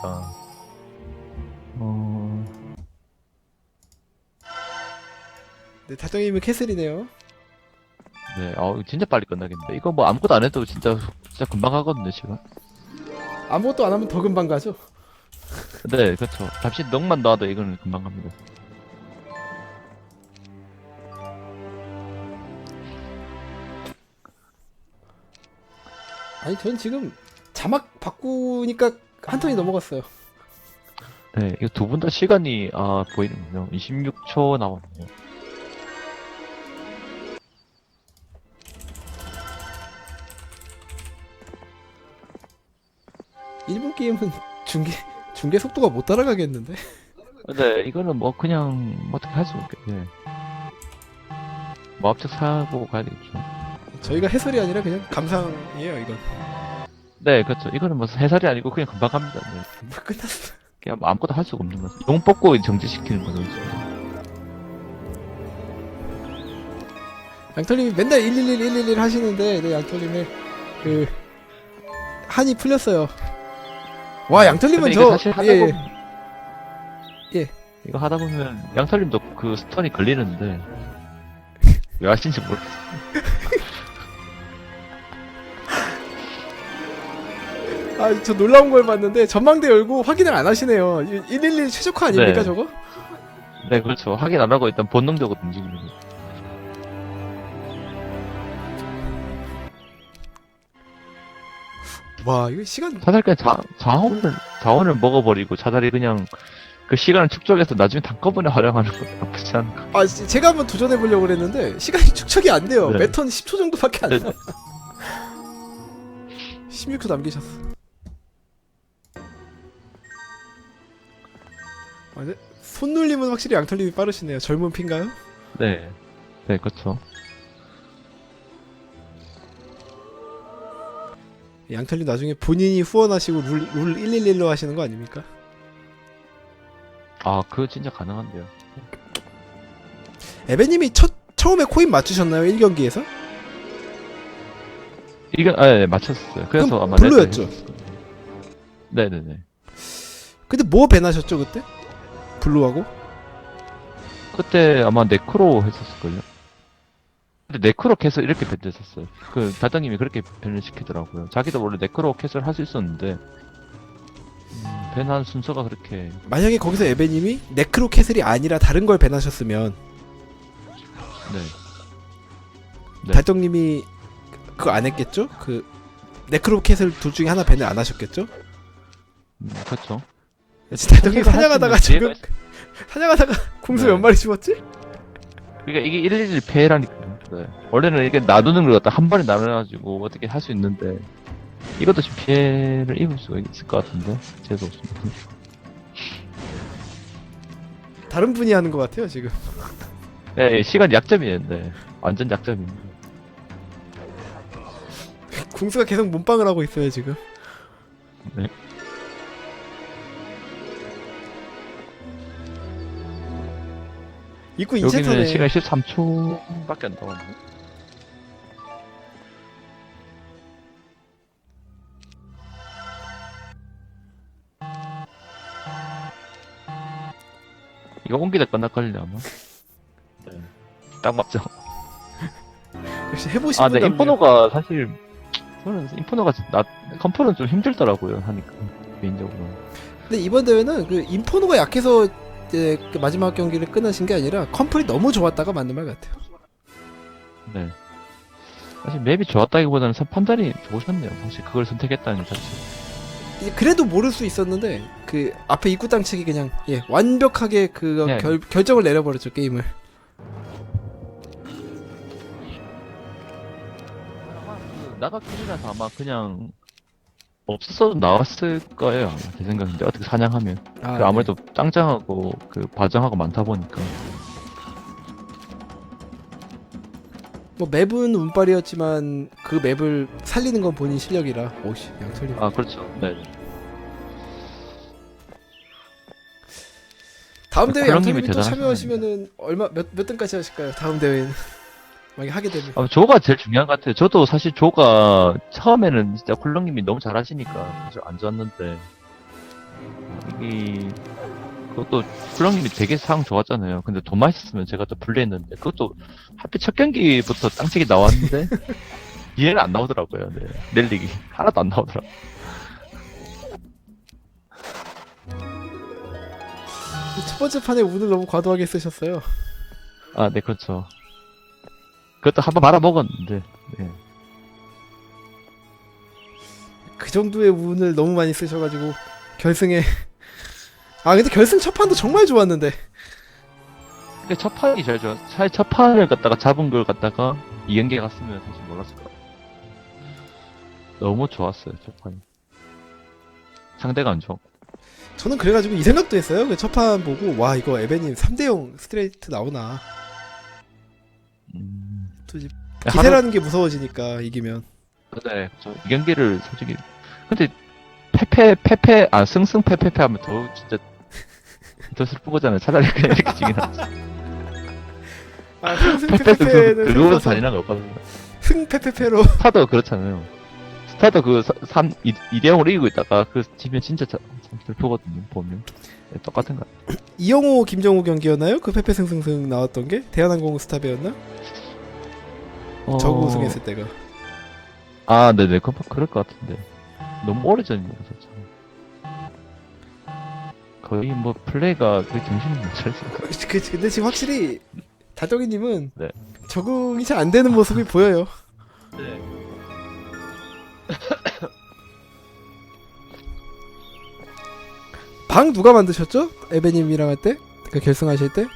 보니까 어... 네, 다정이면 캐슬이네요. 네, 이거 진짜 빨리 끝나겠는데. 이거 뭐 아무것도 안 해도 진짜 금방 가거든요, 지금. 아무것도 안 하면 더 금방 가죠. 네, 그렇죠. 잠시 넉만 놔도 이거는 금방 갑니다. 아니 전 지금 자막 바꾸니까 한 턴이 넘어갔어요. 네, 이거 두 분 다 시간이 보이는군요. 26초 남았네요. 일본 게임은 중계 속도가 못 따라가겠는데. 네, 이거는 뭐 그냥 뭐 어떻게 할 수 없겠네. 뭐 앞쪽 사고 가야 되겠죠. 저희가 해설이 아니라 그냥 감상이에요 이건. 네, 그렇죠. 이거는 뭐 해설이 아니고 그냥 금방 갑니다. 네. 끝났어. 그냥 뭐 아무것도 할 수가 없는 거죠. 용 뽑고 정지시키는 거죠. 양털님이 맨날 111 하시는데 네, 양털님의 그 한이 풀렸어요. 와 양털님은 근데 이거 저 사실 하다 예, 보면 예. 이거 하다 보면 양털님도 그 스턴이 걸리는데 왜 하신지 모르겠어요. 아, 저 놀라운 걸 봤는데 전망대 열고 확인을 안 하시네요. 111 최적화 아닙니까 네. 저거? 네, 그렇죠. 확인 안 하고 일단 본능적으로 움직이는 거죠. 와 이거 시간 차라리 그냥 자원을 먹어버리고 차라리 그냥 그 시간을 축적해서 나중에 한꺼번에 활용하는 것도 나쁘지 않을까. 아 제가 한번 도전해 보려고 그랬는데 시간이 축적이 안 돼요. 네. 매턴 10초 정도밖에 안 네. 나. 16초 남기셨어. 아, 네? 손놀림은 확실히 양털님이 빠르시네요. 젊은 피인가요? 네. 네, 그렇죠. 양털님 나중에 본인이 후원하시고 룰 111로 하시는 거 아닙니까? 그거 진짜 가능한데요. 에베님이 처음에 코인 맞추셨나요? 1경기에서? 이건 네, 맞췄어요. 그래서 그럼 아마 블루였죠? 네네네. 근데 뭐 밴하셨죠 그때? 블루하고? 그때 아마 네크로 했었을걸요? 근데 네크로 캣을 이렇게 밴했었어요. 그 달당님이 그렇게 밴을 시키더라고요. 자기도 원래 네크로 캣을 할 수 있었는데 밴한 순서가 그렇게. 만약에 거기서 에베님이 네크로 캐슬이 아니라 다른 걸 밴하셨으면 네. 네. 달떡님이 그거 안 했겠죠? 그 네크로 캐슬 둘 중에 하나 밴을 안 하셨겠죠? 그렇죠. 달떡님 선택을 사냥하다가 할수 있는 지금 사냥하다가 궁수 네. 몇 마리 죽었지? 그러니까 이게 111 패라니까요. 네. 원래는 이게 놔두는 걸 갖다 한 번에 나눠가지고 어떻게 할 수 있는데 이것도 지금 피해를 입을 수가 있을 것 같은데 재수 없습니다. 다른 분이 하는 것 같아요 지금. 네, 시간 약점이었는데 완전 약점입니다. 궁수가 계속 몸빵을 하고 있어요 지금. 네. 입구 여기는 인체터네. 시간 13초밖에 안 남았네. 이거 옮기다 끝날걸요 아마. 네. 딱 맞죠. 역시 해보신 네, 분답네요. 인포노가 사실 저는 인포노가 컴퓨터는 좀 힘들더라고요 하니까 개인적으로. 근데 이번 대회는 그 인포노가 약해서 이제 그 마지막 경기를 끝내신 게 아니라 컴플이 너무 좋았다가 맞는 말 같아요. 네. 사실 맵이 좋았다기보다는 판단이 좋으셨네요. 사실 그걸 선택했다는 자체. 이제 그래도 모를 수 있었는데 그 앞에 입구 땅치기 그냥 완벽하게 그 네. 결정을 내려버렸죠 게임을. 나가길이라서 아마 그냥 없었어도 나왔을 거예요. 아마 제 생각인데 어떻게 사냥하면 그 아무래도 짱짱하고 그 바정하고 많다 보니까. 뭐 맵은 운빨이었지만 그 맵을 살리는 건 본인 실력이라. 오씨 양털님. 그렇죠. 네. 다음 대회 콜랑님이 양털님이 또 대단하시네. 참여하시면은 몇 등까지 하실까요? 다음 대회는 만약 하게 되면. 조가 제일 중요한 것 같아요. 저도 사실 조가 처음에는 진짜 쿨렁님이 너무 잘하시니까 사실 안 좋았는데 그것도 플랑님이 되게 상황 좋았잖아요. 근데 돈 맛있으면 제가 또 불리했는데 그것도 하필 첫 경기부터 땅치기 나왔는데 얘는 안 나오더라고요. 네. 넬릭이 하나도 안 나오더라고요. 첫 번째 판에 운을 너무 과도하게 쓰셨어요. 아, 네, 그렇죠. 그것도 한번 말아먹었는데, 네. 그 정도의 운을 너무 많이 쓰셔가지고 결승에 아 근데 결승 첫 판도 정말 좋았는데 근데 첫 판이 제일 좋아. 사실 첫 판을 갖다가 잡은 걸 갖다가 이 경기에 갔으면 사실 몰랐을 것 같아요. 너무 좋았어요, 첫 판이. 상대가 안 좋았고. 저는 그래가지고 이 생각도 했어요. 그 첫 판 보고 와 이거 에베님 3대0 스트레이트 나오나 또 이제 기세라는 게 무서워지니까 이기면 네, 이 경기를 솔직히. 근데 승승패패 하면 더 진짜 더 슬픈 거잖아요. 차라리 그냥 이렇게 지긴 하지. 아 패패도 승패패패는 그거보다 잔인한 거 없거든요. 승패패패로 스타도 그렇잖아요. 스타도 2대0으로 이기고 있다가 그 지면 진짜 참 슬프거든요, 보면. 네, 똑같은 거 같아요. 이영호 김정우 경기였나요? 그 패패승승승 나왔던 게 대한항공 스탑이었나? 저그 우승했을 때가 아, 네네. 그럴 것 같은데. 너무 오래전이라서 참. 거의 뭐 플레이가 거의 정신이 못 차렸어요. 근데 지금 확실히 다정이님은 네. 적응이 잘 안 되는 모습이 보여요. 네. 방 누가 만드셨죠? 에베님이랑 할 때? 그 결승하실 때?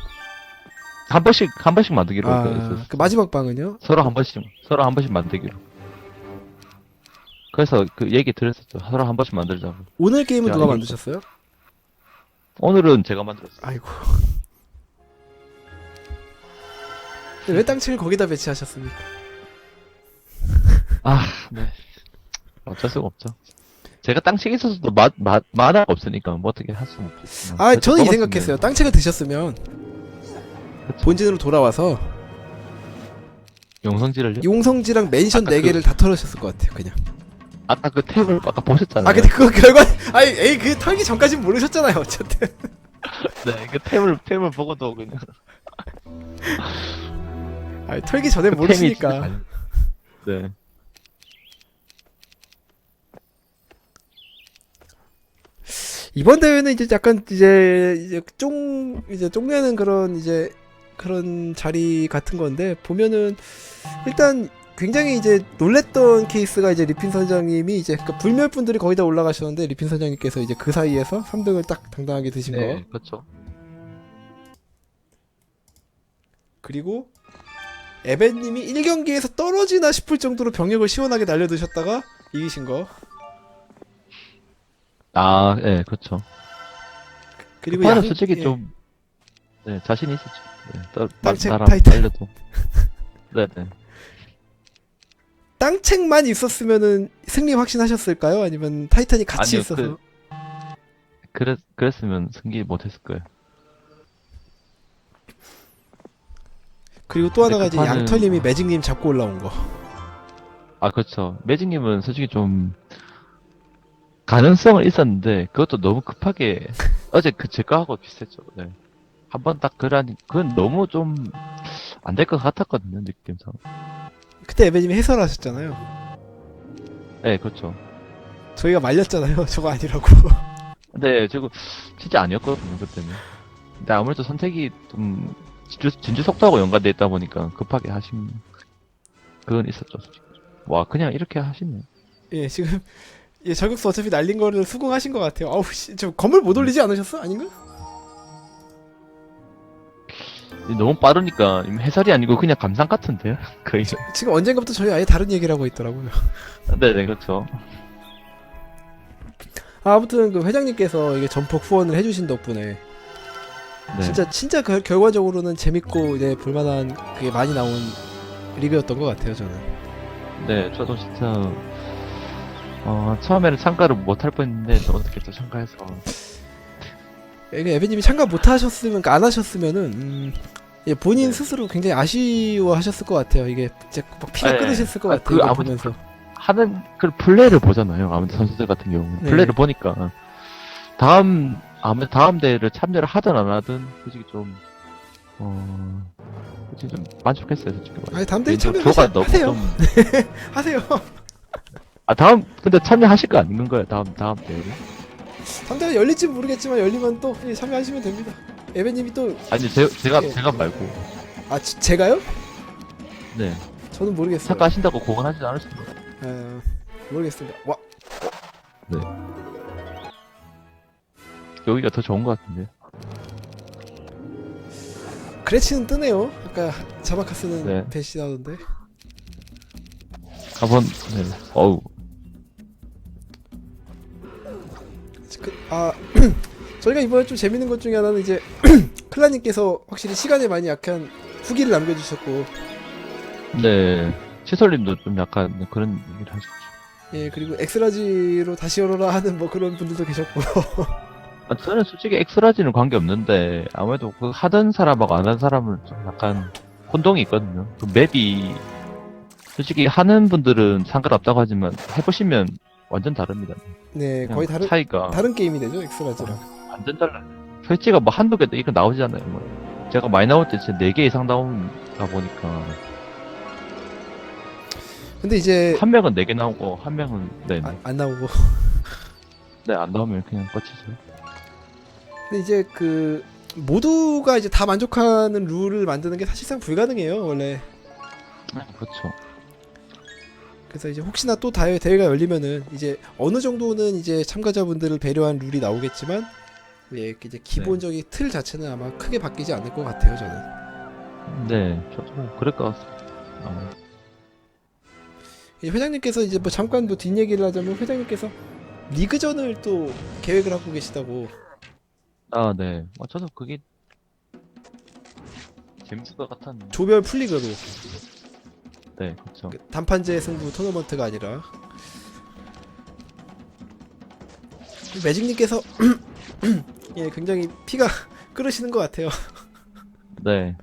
한 번씩 만들기로 아, 했어요. 그 마지막 방은요? 서로 한 번씩 만들기로. 그래서 그 얘기 들었었죠. 서로 한 번씩 만들자고. 오늘 게임은 야, 누가 이거- 만드셨어요? 오늘은 제가 만들었어요. 아이고. 왜 땅치를 거기다 배치하셨습니까? 아, 네. 어쩔 수가 없죠. 제가 땅치기 있어서도 만화가 없으니까 뭐 어떻게 할 수는 없겠지만. 아, 저는 이 똑같은데. 생각했어요. 땅책을 드셨으면 그쵸. 본진으로 돌아와서 용성지를요? 용성지랑 맨션 아까 4개를 다 털으셨을 것 같아요, 그냥. 아까 그 탭을 아까 보셨잖아요. 아, 근데 그거 결과, 아니, 에이, 그 털기 전까진 모르셨잖아요, 어쨌든. 네, 그 탭을 보고도 그냥. 아니, 털기 전에 그 템이 모르시니까. 진짜 잘- 네. 이번 대회는 이제 약간 이제 쫑내는 그런 자리 같은 건데, 보면은, 일단, 굉장히 이제 놀랬던 케이스가 이제 리핀 선장님이 이제, 그러니까 불멸분들이 거의 다 올라가셨는데, 리핀 선장님께서 이제 그 사이에서 3등을 딱 당당하게 드신 거. 네, 그렇죠. 그리고, 에벤님이 1경기에서 떨어지나 싶을 정도로 병력을 시원하게 날려드셨다가 이기신 거. 아, 네, 그렇죠. 그리고 그거는 솔직히 예. 좀, 네, 자신이 있었죠. 네, 땅책 나랑 타이틀. 달려도. 네네. 땅책만 있었으면은 승리 확신하셨을까요? 아니면 타이탄이 같이 아니요, 있어서? 그랬으면 승기 못했을 거예요. 그리고 또 하나가 근데 이제 그 판은- 양털님이 매직님 잡고 올라온 거. 아, 그렇죠. 매직님은 솔직히 좀, 가능성은 있었는데, 그것도 너무 급하게, 어제 제 거하고 비슷했죠. 네. 한번 딱 그건 너무 좀, 안 될 것 같았거든요, 느낌상. 그때 에베님이 해설하셨잖아요. 네, 그렇죠. 저희가 말렸잖아요. 저거 아니라고. 근데, 진짜 아니었거든요, 그때는. 근데 아무래도 선택이 좀, 진주 속도하고 연관돼 있다 보니까 급하게 하신, 그건 있었죠, 솔직히. 와, 그냥 이렇게 하시네. 예, 지금 예, 저격수 어차피 날린 거를 수긍하신 것 같아요. 아우 씨, 저 건물 못 올리지 않으셨어? 아닌가? 너무 빠르니까, 해설이 아니고 그냥 감상 같은데요? 거의. 지금 언젠가부터 저희 아예 다른 얘기를 하고 있더라고요. 네네, 그렇죠. 아, 아무튼 그 회장님께서 이게 전폭 후원을 해주신 덕분에 네. 진짜 결과적으로는 재밌고 이제 볼만한 그게 많이 나온 리그였던 것 같아요, 저는. 네, 저도 진짜, 처음에는 참가를 못할 뻔했는데, 또 어떻게 또 참가해서. 이게 에베님이 참가 못 하셨으면, 그러니까 안 하셨으면은, 예, 본인 네. 스스로 굉장히 아쉬워하셨을 것 같아요. 이게 진짜 막 피가 네. 끓으셨을 것 아, 같아요. 이거 아무튼 보면서. 하는, 그 플레이를 보잖아요. 아무튼 선수들 같은 경우는. 네. 플레이를 보니까, 아무래도 다음 대회를 참여를 하든 안 하든, 솔직히 좀, 솔직히 좀 만족했어요, 솔직히. 아니 다음 대회 개인적으로 조가 너무 참여하세요. 좀, 하세요. 근데 참여하실 거 아닌 거예요, 다음 대회를? 다음 대회 열릴지 모르겠지만 열리면 또 예, 참여하시면 됩니다. 에베님이 또 아니, 예. 제가 말고. 제가요? 네. 저는 모르겠어요. 참가하신다고 공언하지 않으십니다. 모르겠습니다. 와 네. 여기가 더 좋은 것 같은데. 그레치는 뜨네요. 아까 자바카스는 네. 배시 나오던데. 네. 어우. 저희가 이번에 좀 재밌는 것 중에 하나는 이제 클라님께서 확실히 시간에 많이 약한 후기를 남겨주셨고, 네. 치솔님도 좀 약간 그런 얘기를 하셨죠. 예 그리고 엑스라지로 다시 열어라 하는 뭐 그런 분들도 계셨고. 저는 솔직히 엑스라지는 관계 없는데, 아무래도 그 하던 사람하고 안 한 사람은 좀 약간 혼동이 있거든요. 그 맵이, 솔직히 하는 분들은 상관없다고 하지만, 해보시면 완전 다릅니다. 네 그냥 거의 다른 차이가 게임이 되죠 엑스라지랑. 완전 달라요. 설치가 뭐 한두 개도 이거 나오잖아요. 뭐. 제가 많이 나올 때 진짜 4개 이상 나오다 보니까, 근데 이제 한 명은 4개 나오고, 한 명은, 네. 안 나오고. 네, 안 나오면 그냥 꺼치죠. 근데 이제 그 모두가 이제 다 만족하는 룰을 만드는 게 사실상 불가능해요 원래. 네, 그렇죠. 그래서 이제 혹시나 또 대회가 열리면은 이제 어느 정도는 이제 참가자분들을 배려한 룰이 나오겠지만, 예 이제 기본적인 틀 자체는 아마 크게 바뀌지 않을 것 같아요 저는. 네, 저도 뭐 그럴 것 같습니다. 이제 회장님께서 이제 뭐 잠깐 뭐 뒷얘기를 하자면, 회장님께서 리그전을 또 계획을 하고 계시다고. 네. 저도 그게 재밌을 것 같았는데. 조별 풀리그로 네, 그렇죠. 단판제 승부 토너먼트가 아니라. 매직님께서 예 굉장히 피가 끓으시는 것 같아요. 네.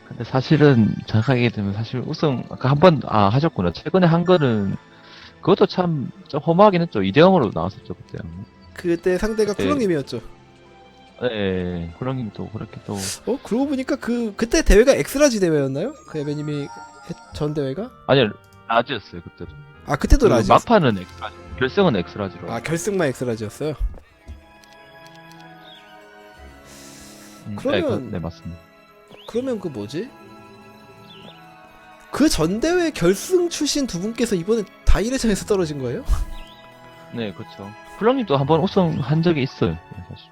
근데 사실은 정확하게 얘기하면 사실 우승 아까 한 번 하셨구나. 최근에 한 거는 그것도 참 좀 허무하긴 했죠. 2대0으로 나왔었죠 그때. 그때 상대가 그때- 쿠렁님이었죠. 네, 그런 또 그렇게 또 그러고 보니까 그때 대회가 엑스라지 대회였나요? 그 에베님이 전 대회가? 아니 라지였어요 그때도. 그때도 그 라지. 막판은 엑스라지, 결승은 엑스라지로. 결승만 엑스라지였어요. 그러면- 네, 맞습니다. 그러면 그 뭐지? 그 전 대회 결승 출신 두 분께서 이번에 다 1회전에서 떨어진 거예요? 네, 그렇죠. 쿨랑님도 한번 우승한 적이 있어요. 네, 사실.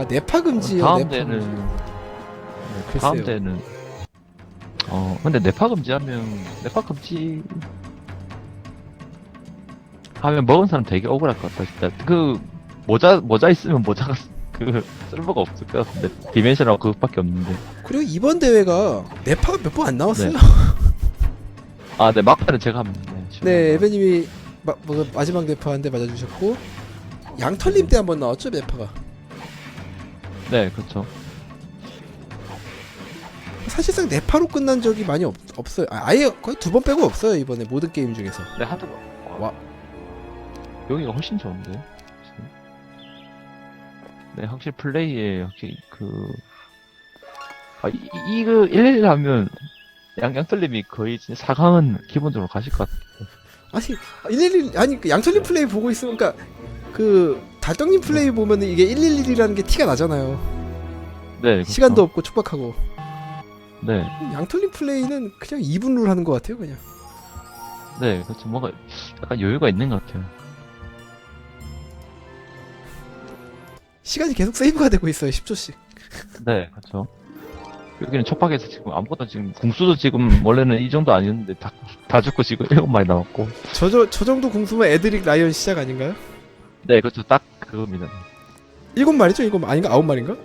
네파 금지요. 다음 네파 대는 금지. 네, 다음 글쎄요. 대는 근데 네파 금지하면 네파 금지 하면 먹은 사람 되게 억울할 것 같다 진짜. 그 모자 있으면 모자가 그 쓸모가 없을 것 같은데 디멘션하고 그것밖에 없는데. 그리고 이번 대회가 네파가 몇 번 안 나왔어요. 네. 네, 막판은 제가 합니다. 네, 에베님이 마지막 네파 한 대 맞아주셨고, 양털님 때 한 번 나왔죠 네파가. 네, 그렇죠. 사실상 네파로 끝난 적이 많이 없어요. 아예 거의 2번 빼고 없어요 이번에 모든 게임 중에서. 네, 하드 와. 여기가 훨씬 좋은데. 네, 확실히 플레이에 확실히 이거 1-1 하면 양털님이 거의 진짜 4강은 기본적으로 가실 것 같아요. 아니 그 양털님 플레이 보고 있으면, 그러니까 그 달떡님 플레이 보면은 이게 111이라는 게 티가 나잖아요. 네, 그렇죠. 시간도 없고 촉박하고. 네, 양털님 플레이는 그냥 2분 룰 하는 것 같아요 그냥. 네, 그렇죠. 뭔가 약간 여유가 있는 것 같아요. 시간이 계속 세이브가 되고 있어요 10초씩. 네, 그렇죠. 여기는 촉박해서 지금 아무것도 지금 궁수도 지금 원래는 이 정도 아니었는데 다 죽고 지금 7마리 남았고. 저 정도 공수면 애드릭 라이언 시작 아닌가요? 네, 그렇죠. 딱 그겁니다. 7마리죠? 이거 아닌가? 9마리인가?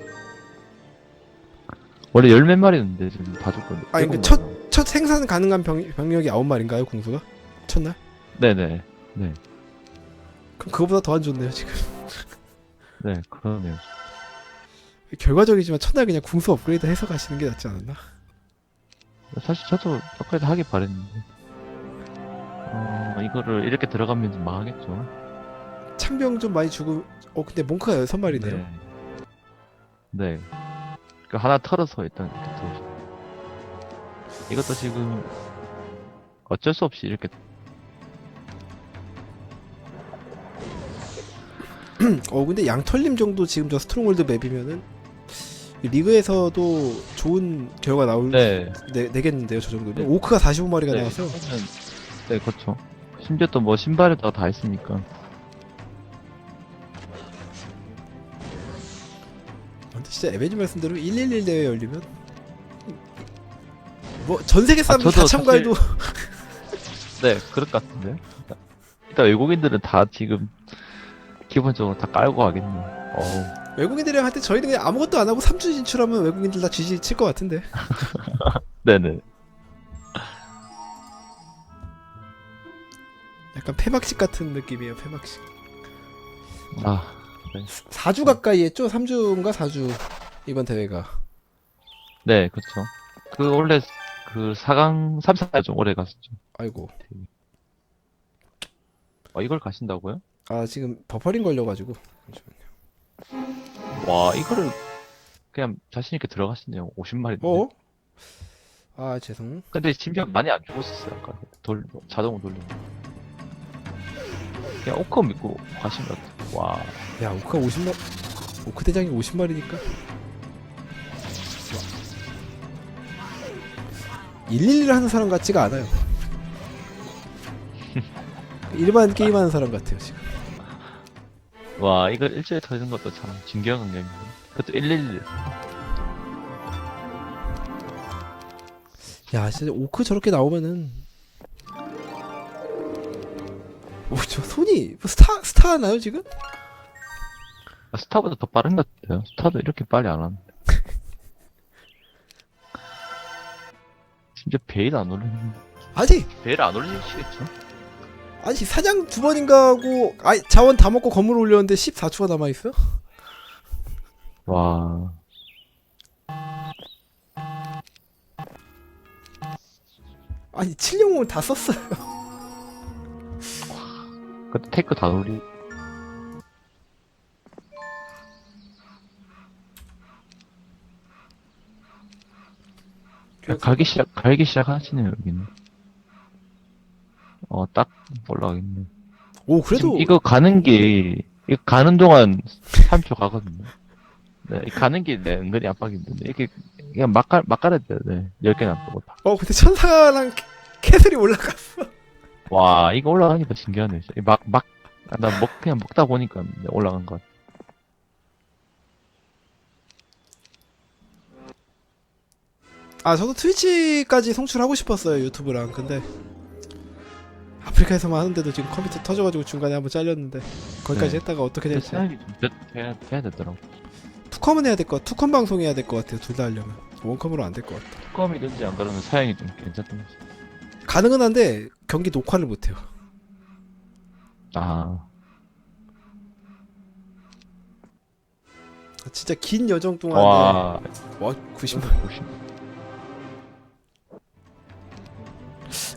원래 10몇 마리였는데 지금 다 죽거든요. 아니 그 첫 생산 가능한 병력이 9마리인가요 공수가? 첫날? 네네. 그럼 그거보다 더 안 좋네요 지금. 네, 그러네요. 결과적이지만 첫날 그냥 궁수 업그레이드 해서 가시는 게 낫지 않았나? 사실 저도 업그레이드 하길 바랬는데. 이거를 이렇게 들어가면 좀 망하겠죠. 창병 좀 많이 주고. 근데 몽크가 6마리네요. 네. 네. 그 하나 털어서 일단 이렇게 들어오죠. 이것도 지금 어쩔 수 없이 이렇게 근데 양털님 정도 지금 저 스트롱홀드 맵이면은 리그에서도 좋은 결과 내겠는데요, 저 정도면. 네. 오크가 45마리가 네, 나와서. 그러면 네, 그렇죠. 심지어 또 뭐 신발에다가 다 했으니까. 근데 진짜 에베님 말씀대로 111 대회 열리면 뭐 전 세계 사람들 다 저도 참가해도 네, 그럴 것 같은데. 일단 외국인들은 다 지금 기본적으로 다 깔고 가겠네. 외국인들이랑 할 때 저희는 그냥 아무것도 안 하고 3주 진출하면 외국인들 다 GG 칠 것 같은데. 네네. 약간 폐막식 같은 느낌이에요. 폐막식. 아, 네. 4주 가까이 했죠? 3주인가 4주 이번 대회가. 네, 그렇죠. 그 원래 그 4강 3, 4가 좀 오래 갔었죠. 아이고. 이걸 가신다고요? 지금 버퍼링 걸려가지고. 와, 이거를 그냥 자신 있게 들어가시네요. 50마리인데. 죄송. 근데 심지어 많이 안 죽었었어요. 아까 자동으로 돌리면. 그냥 오커 믿고 가신 것 같아요. 와, 야, 오크 대장이 50마리니까. 111을 하는 사람 같지가 않아요. 일반 게임하는 사람 같아요, 지금. 와, 이거 일주일에 터지는 것도 참 진기한 경기인데. 그것도 111. 야, 진짜 오크 저렇게 나오면은 저 손이 뭐 스타 하나요 지금? 스타보다 더 빠른 것 같아요. 스타도 이렇게 빨리 안 하는데. 심지어 베일 안 올리는데. 아니 베일 안 올리시겠죠? 사장 2번인가 하고 자원 다 먹고 건물 올렸는데 14초가 남아있어? 와, 아니 7영웅을 다 썼어요. 그때 테크 다 올리. 갈기 시작하시네요, 여기는. 딱 올라가겠네. 오 그래도 지금 이거 가는 동안 3초 가거든요. 네, 이 가는 게 네, 은근히 압박인데, 이렇게, 그냥 막 깔아야 돼요, 네. 10개 남고 다. 근데 천사랑 캐슬이 올라갔어. 와, 이거 올라가니까 신기하네. 진짜. 그냥 먹다 보니까 올라간 것 같아. 저도 트위치까지 송출하고 싶었어요, 유튜브랑. 근데 아프리카에서만 하는데도 지금 컴퓨터 터져가지고 중간에 한번 잘렸는데 거기까지 네. 했다가 어떻게 될지. 사양이 좀 해야 되더라고. 투컴은 해야 될 것 같아. 투컴 방송해야 될 것 같아요. 둘 다 하려면 원컴으로 안 될 것 같아. 뚜껑이든지 안 그러면 사양이 좀 괜찮던 것 같아. 가능은 한데 경기 녹화를 못해요. 아, 진짜 긴 여정 동안에 와, 90만. 50.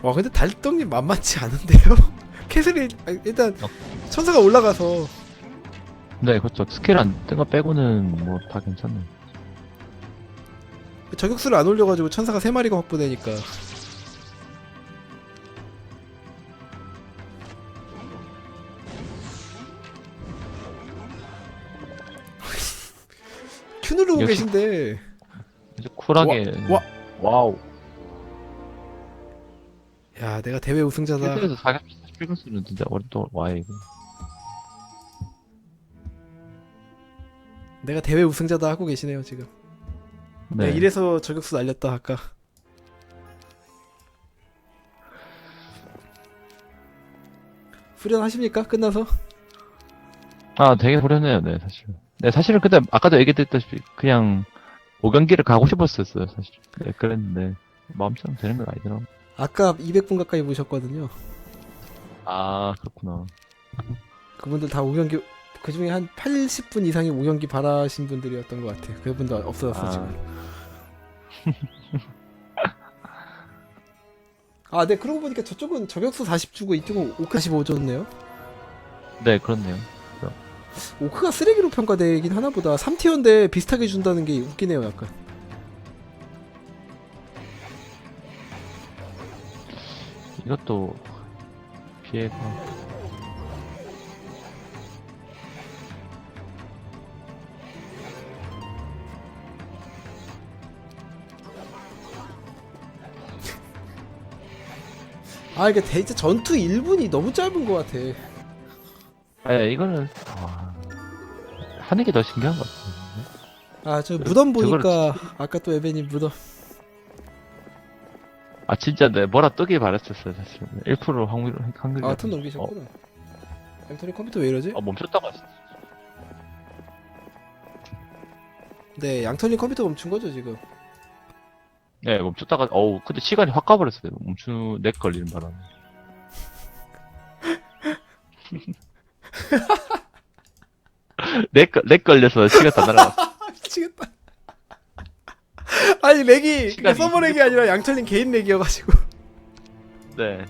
와 근데 달떡님 만만치 않은데요? 캐슬이 일단 천사가 올라가서 네, 그렇죠. 스킬 안 뜬 거 빼고는 뭐 다 괜찮네. 저격수를 안 올려가지고 천사가 3마리가 확보되니까. 큐 누르고 역시- 계신데. 이제 쿨하게. 와. 와우. 야 내가 대회 우승자다. 필드에서 47건수는 진짜 또 와야 이거. 내가 대회 우승자다 하고 계시네요 지금. 네. 내가 이래서 저격수 날렸다 아까. 후련하십니까? 끝나서? 되게 후련해요, 네, 사실. 네, 사실은 근데 아까도 얘기했다시피 그냥 5경기를 가고 싶었었어요, 사실. 네, 그랬는데 마음처럼 되는 건 아니더라고. 아까 200분 가까이 보셨거든요. 그렇구나. 그분들 다 5경기, 그 중에 한 80분 이상이 5경기 바라신 분들이었던 것 같아요. 그분도 없어졌어 아. 지금. 아, 네, 그러고 보니까 저쪽은 저격수 40 주고 이쪽은 오크 45 줬네요. 네, 그렇네요. 오크가 쓰레기로 평가되긴 하나 보다. 3티어인데 비슷하게 준다는 게 웃기네요, 약간. 이것도 피해가. 아, 이게 대체 전투 1분이 너무 짧은 것 같아. 이거는 하는 게 더 신기한 것 같아요. 아, 저 무덤 저거를 보니까 아까 또 에베님 무덤. 아 진짜 네 뭐라 뜨길 바랬었어요 사실. 1% 확률. 아, 턴 넘기셨구나. 앵토니 컴퓨터 왜 이러지? 멈췄다가 했어. 네, 양털님 컴퓨터 멈춘 거죠 지금? 네, 멈췄다가 근데 시간이 확 가버렸어요. 렉 걸리는 바람에. 렉 걸려서 시간 다 날아갔어. 미치겠다. 아니 렉이 시간이 서버 렉이 아니라 양털님 개인 렉이어가지고. 네.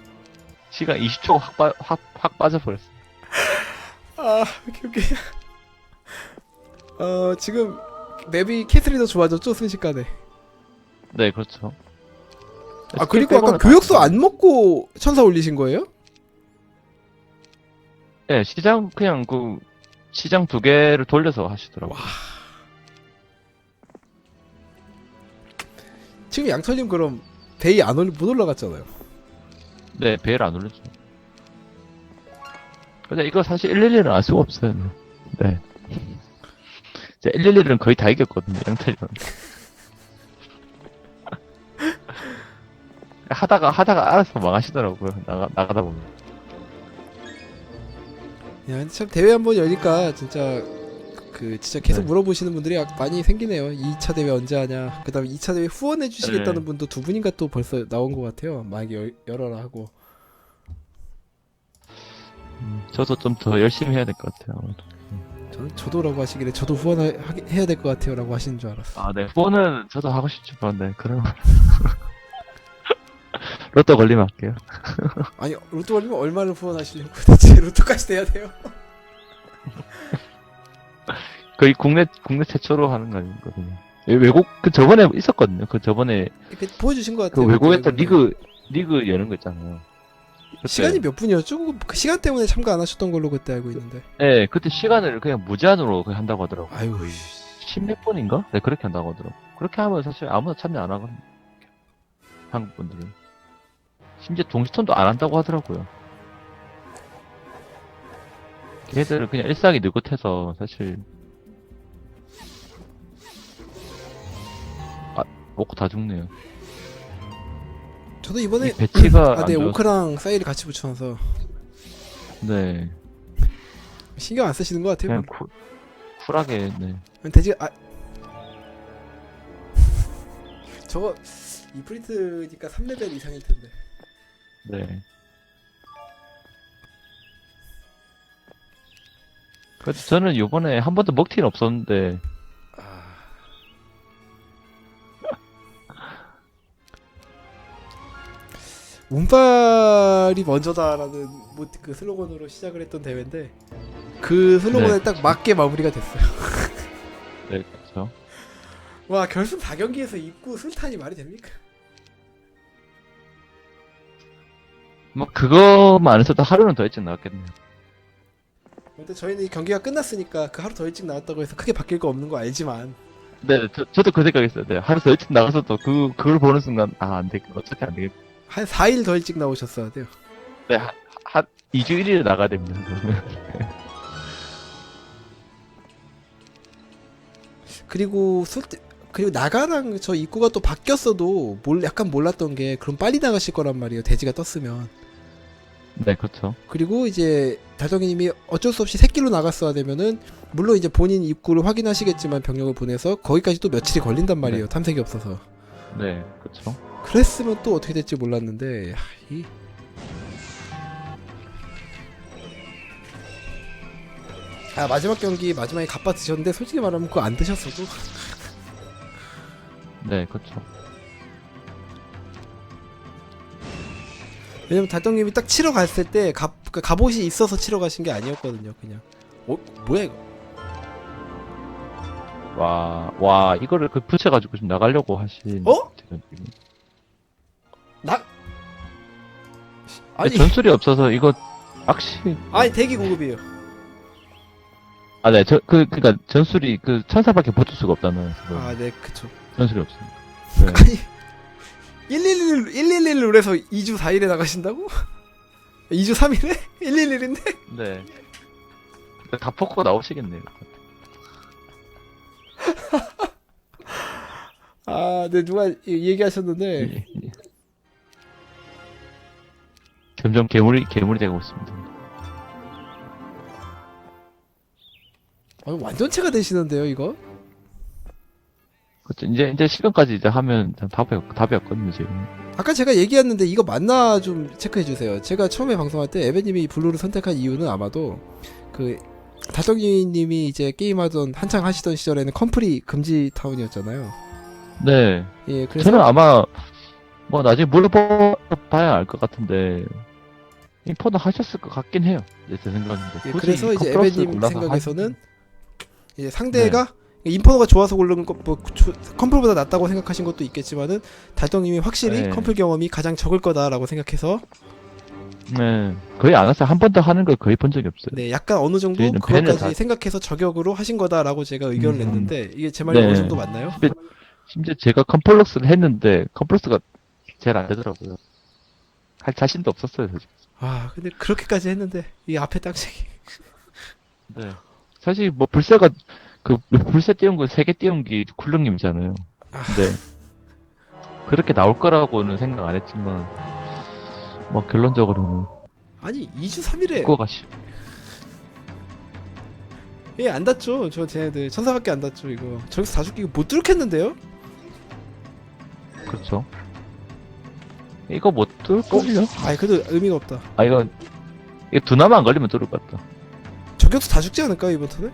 시간 20초 확 빠져버렸어. 아, 오케이. 지금 맵이 캐슬이 더 좋아졌죠 순식간에. 네, 그렇죠. 아, 그리고 아까 교육소 안 먹고 천사 올리신 거예요? 네, 시장 시장 2개를 돌려서 하시더라고요. 와. 지금 양털님 그럼 데이 못 올라갔잖아요. 네, 배를 안 올렸죠. 근데 이거 사실 111은 알 수가 없어요. 네. 111은 거의 다 이겼거든요, 양털이는. 하다가 알아서 망하시더라고요, 나가다 보면. 야, 근데 참 대회 한번 열니까 진짜 진짜 계속 네. 물어보시는 분들이 많이 생기네요. 2차 대회 언제 하냐. 그다음에 2차 대회 후원해 주시겠다는 네. 분도 2분인가 또 벌써 나온 것 같아요. 만약에 열어라 하고. 저도 좀 더 열심히 해야 될 것 같아요, 아무래도. 저도라고 하시길래 저도 후원해야 될 것 같아요라고 하시는 줄 알았어. 아, 네. 후원은 저도 하고 싶죠, 그런데. 그럼. 로또 걸리면 할게요. 아니, 로또 걸리면 얼마를 후원하시려고 대체 로또까지 돼야 돼요? 거의 국내 최초로 하는 거 아니거든요. 외국, 저번에 있었거든요. 저번에, 이렇게 보여주신 것 같아요. 외국에서 그때. 리그 여는 거 있잖아요. 그때, 시간이 몇 분이었죠? 그 시간 때문에 참가 안 하셨던 걸로 그때 알고 있는데. 네, 그때 시간을 그냥 무제한으로 그냥 한다고 하더라고요. 아유, 10몇 분인가? 네, 그렇게 한다고 하더라고요. 그렇게 하면 사실 아무나 참여 안 하거든요. 한국 분들은. 심지어 동시턴도 안 한다고 하더라고요. 걔들은 그냥 일상이 느긋해서 사실 먹고 다 죽네요. 저도 이번에 이 배치가 아, 네, 안 좋아서. 오크랑 사이를 같이 붙여놔서 네, 신경 안 쓰시는 것 같아요. 그냥 쿨하게. 네. 돼지가 저거 이프리트니까 3레벨 이상일 텐데. 네. 그래도 저는 요번에 한 번도 먹튀는 없었는데 운빨이 먼저다라는 그 슬로건으로 시작을 했던 대회인데 그 슬로건에 네, 딱 맞게 마무리가 됐어요. 네, 그렇죠. 와, 결승 4경기에서 입구 술탄이 말이 됩니까? 뭐 그거만 안 했어도 하루는 더 일찍 나왔겠네요. 근데 저희는 이 경기가 끝났으니까 그 하루 더 일찍 나왔다고 해서 크게 바뀔 거 없는 거 알지만 네, 저도 그 생각했어요. 네, 하루 더 일찍 나가서도 그걸 보는 순간 안 되겠, 어차피 안 되겠. 한 4일 더 일찍 나오셨어야 돼요. 네, 한 2주 1일에 나가야 됩니다. 그러면. 그리고 그리고 나가랑 저 입구가 또 바뀌었어도 약간 몰랐던 게 그럼 빨리 나가실 거란 말이에요. 돼지가 떴으면. 네, 그렇죠. 그리고 이제 달성이님이 어쩔 수 없이 새끼로 나갔어야 되면은 물론 이제 본인 입구를 확인하시겠지만 병력을 보내서 거기까지 또 며칠이 걸린단 말이에요. 네. 탐색이 없어서. 네, 그렇죠. 그랬으면 또 어떻게 될지 몰랐는데 마지막 경기 마지막에 갑바 드셨는데 솔직히 말하면 그거 안 드셨어도 네, 그렇죠. 왜냐면 달덩님이 딱 치러 갔을 때 그 갑옷이 있어서 치러 가신 게 아니었거든요. 그냥 뭐야 이거? 와, 이거를 그 붙여가지고 좀 나가려고 하신. 어? 그런 느낌. 나 아니 전술이 없어서 이거 확실히. 아니 대기 고급이에요. 아, 네, 그니까 전술이 그 천사밖에 붙을 수가 없다는. 아 네 그쵸. 전술이 없으니까. 네. 아니 111 룰에서 2주 4일에 나가신다고? 2주 3일에? 111인데? 네. 다 포커 나오시겠네요. 아, 네 누가 얘기하셨는데 예, 예. 점점 괴물이 되고 있습니다. 완전체가 되시는데요 이거? 그렇죠. 이제 시간까지 이제 하면 답이었거든요, 지금. 아까 제가 얘기했는데 이거 맞나 좀 체크해 주세요. 제가 처음에 방송할 때 에베님이 블루를 선택한 이유는 아마도 그 달덩이님이 이제 게임하던 한창 하시던 시절에는 컴플이 금지 타운이었잖아요. 네. 예, 그래서 저는 아마 뭐 나중에 물어봐야 알 것 같은데 인포는 하셨을 것 같긴 해요. 이제 제 생각인데. 예, 굳이 그래서 이제 컴플러스 에베님 골라서 생각에서는 이제 상대가 인포너가 좋아서 고르는 거 뭐 컴플보다 낫다고 생각하신 것도 있겠지만은 달덩님이 확실히 네. 컴플 경험이 가장 적을 거다라고 생각해서 네. 거의 안 왔어요. 한 번도 하는 걸 거의 본 적이 없어요. 네, 약간 어느 정도 저희는 그것까지 팬을 생각해서 저격으로 하신 거다라고 제가 의견을 냈는데 이게 제 말이 네. 어느 정도 맞나요? 심지어 제가 컴플러스를 했는데 컴플러스가 제일 안 되더라고요. 할 자신도 없었어요, 솔직히. 아, 근데 그렇게까지 했는데 이 앞에 딱새기. 네. 사실 뭐 불새가 그 불새 띄운 거 3개 띄운 게 쿨릉님이잖아요. 근데 그렇게 나올 거라고는 생각 안 했지만 뭐 결론적으로는 아니 2주 3일에 그거 가시. 안 닿죠. 저 쟤네들 천사밖에 안 닿죠 이거. 저기서 다 죽기 못 뚫겠는데요? 그렇죠. 이거 못 뚫걸요? 아니 그래도 의미가 없다. 아 이거 두나만 안 걸리면 뚫을 것 같다. 저격수 다 죽지 않을까 이번 턴에?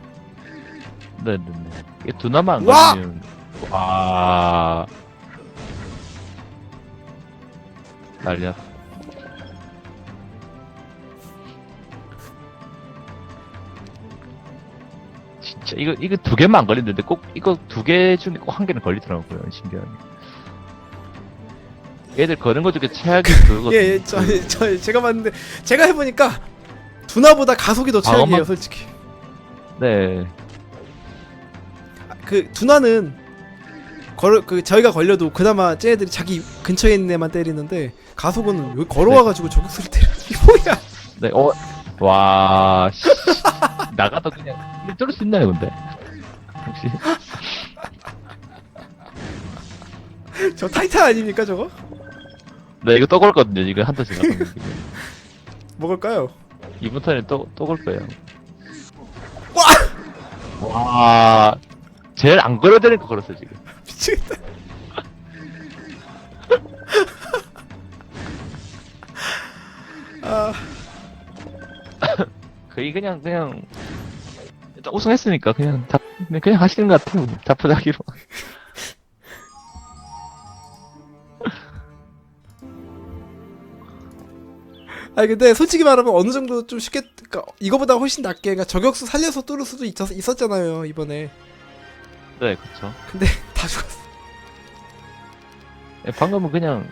네네네. 이게 두나만 안 와! 걸리면 와 난리야. 진짜 이거 2개만 안 걸리는데 꼭 이거 2개 중에 꼭 1개는 걸리더라고요. 신기하게. 얘들 거는 거 중에 최악이 그거거든요. 예, 제가 봤는데 제가 해보니까 두나보다 가속이 더 최악이에요 방어막- 솔직히. 네. 그 두나는 저희가 걸려도 그나마 쟤네들이 자기 근처에 있는 애만 때리는데 가속은 여기 걸어와가지고 저격수를 때려. 이게 뭐야? 네. 와. 씨. 나가도 그냥 이게 뚫을 수 있나요, 근데? 혹시? 저 타이탄 아닙니까 저거? 네, 이거 또 걸거든요. 이거 한 턴씩 나가면. 먹을까요? 이번 턴에 또 걸 거예요. 와. 제일 안 걸어야 되는 거 걸었어요, 지금. 미치겠다. 아, 거의 그냥 일단 우승했으니까 그냥 하시는 것 같아요. 자포자기로. 아니 근데 솔직히 말하면 어느 정도 좀 쉽게, 그러니까 이거보다 훨씬 낫게, 그러니까 저격수 살려서 뚫을 수도 있었잖아요 이번에. 네, 그쵸. 근데 다 죽었어. 방금은 그냥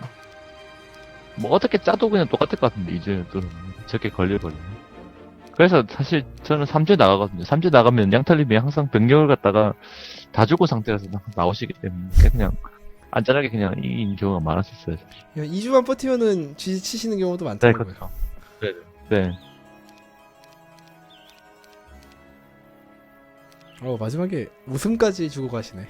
뭐 어떻게 짜도 그냥 똑같을 것 같은데 이제 또 저렇게 걸려버리네. 그래서 사실 저는 3주 나가거든요. 3주 나가면 양털님이 항상 병력을 갖다가 다 죽은 상태라서 나오시기 때문에 그냥 안전하게 그냥 이긴 경우가 많았었어요. 사실. 야, 2주만 버티면은 GG 치시는 경우도 네, 많더라고요. 그렇죠. 네, 네. 마지막에 웃음까지 주고 가시네.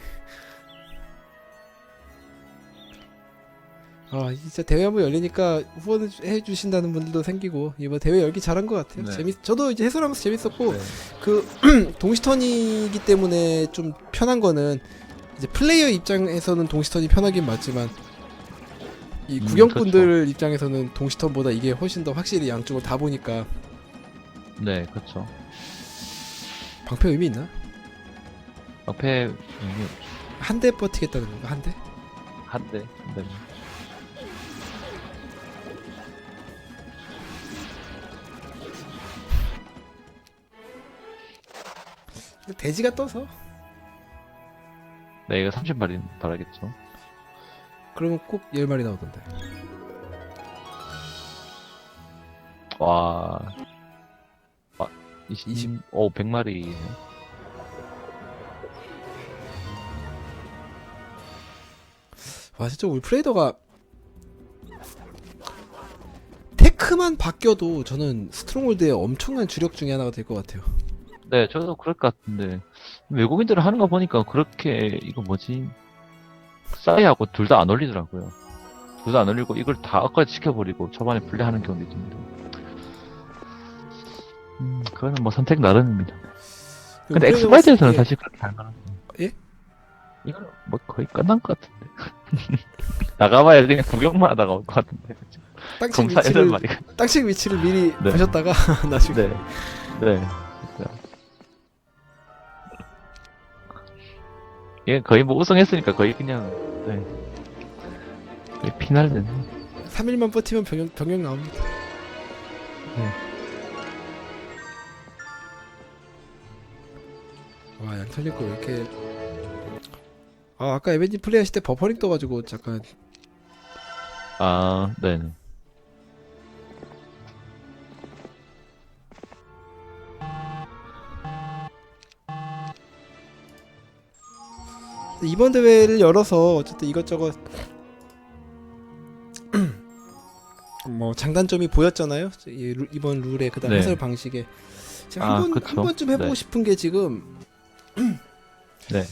아 진짜 대회 한번 열리니까 후원을 해주신다는 분들도 생기고 이번 대회 열기 잘한 것 같아요. 네. 저도 이제 해설하면서 재밌었고 네. 그 동시턴이기 때문에 좀 편한 거는 이제 플레이어 입장에서는 동시턴이 편하긴 맞지만 이 구경꾼들 입장에서는 동시턴보다 이게 훨씬 더 확실히 양쪽을 다 보니까. 네, 그렇죠. 방패 의미 있나? 앞에 한 대 버티겠다는 건가? 한 대? 한 대. 돼지가 떠서 네, 이거 30마리 바라겠죠. 그러면 꼭 10마리 나오던데. 와. 20, 20. 오, 100마리. 와 진짜 울프레이더가 테크만 바뀌어도 저는 스트롱홀드의 엄청난 주력 중에 하나가 될 것 같아요. 네, 저도 그럴 것 같은데. 외국인들을 하는 거 보니까 그렇게, 이거 뭐지? 싸이하고 둘 다 안 올리더라고요. 둘 다 안 올리고 이걸 다 업그레이드 시켜버리고 초반에 플레이하는 경우도 있습니다. 그거는 뭐 선택 나름입니다. 근데 엑스바이트에서는 예. 사실 그렇게 할 만한. 예? 이거는 뭐 거의 끝난 것 같은데. 나가봐야 그냥 구경만 하다가 올 것 같은데. 땅식 검사 위치를 8마리가. 땅식 위치를 미리 네. 보셨다가 나중에 네. 네. 진짜. 얘 거의 뭐 우승했으니까 거의 그냥, 네. 거의 피날레네. 3일만 버티면 병역 나옵니다. 네. 와 양털님 거 왜 이렇게 아까 에벤진 플레이하실 때 버퍼링 떠가지고 잠깐 아, 네네. 이번 대회를 열어서 어쨌든 이것저것 뭐 장단점이 보였잖아요. 이번 룰의 그다음 네. 해설 방식에 제가 아, 한 그쵸. 번쯤 해보고 네. 싶은 게 지금 네.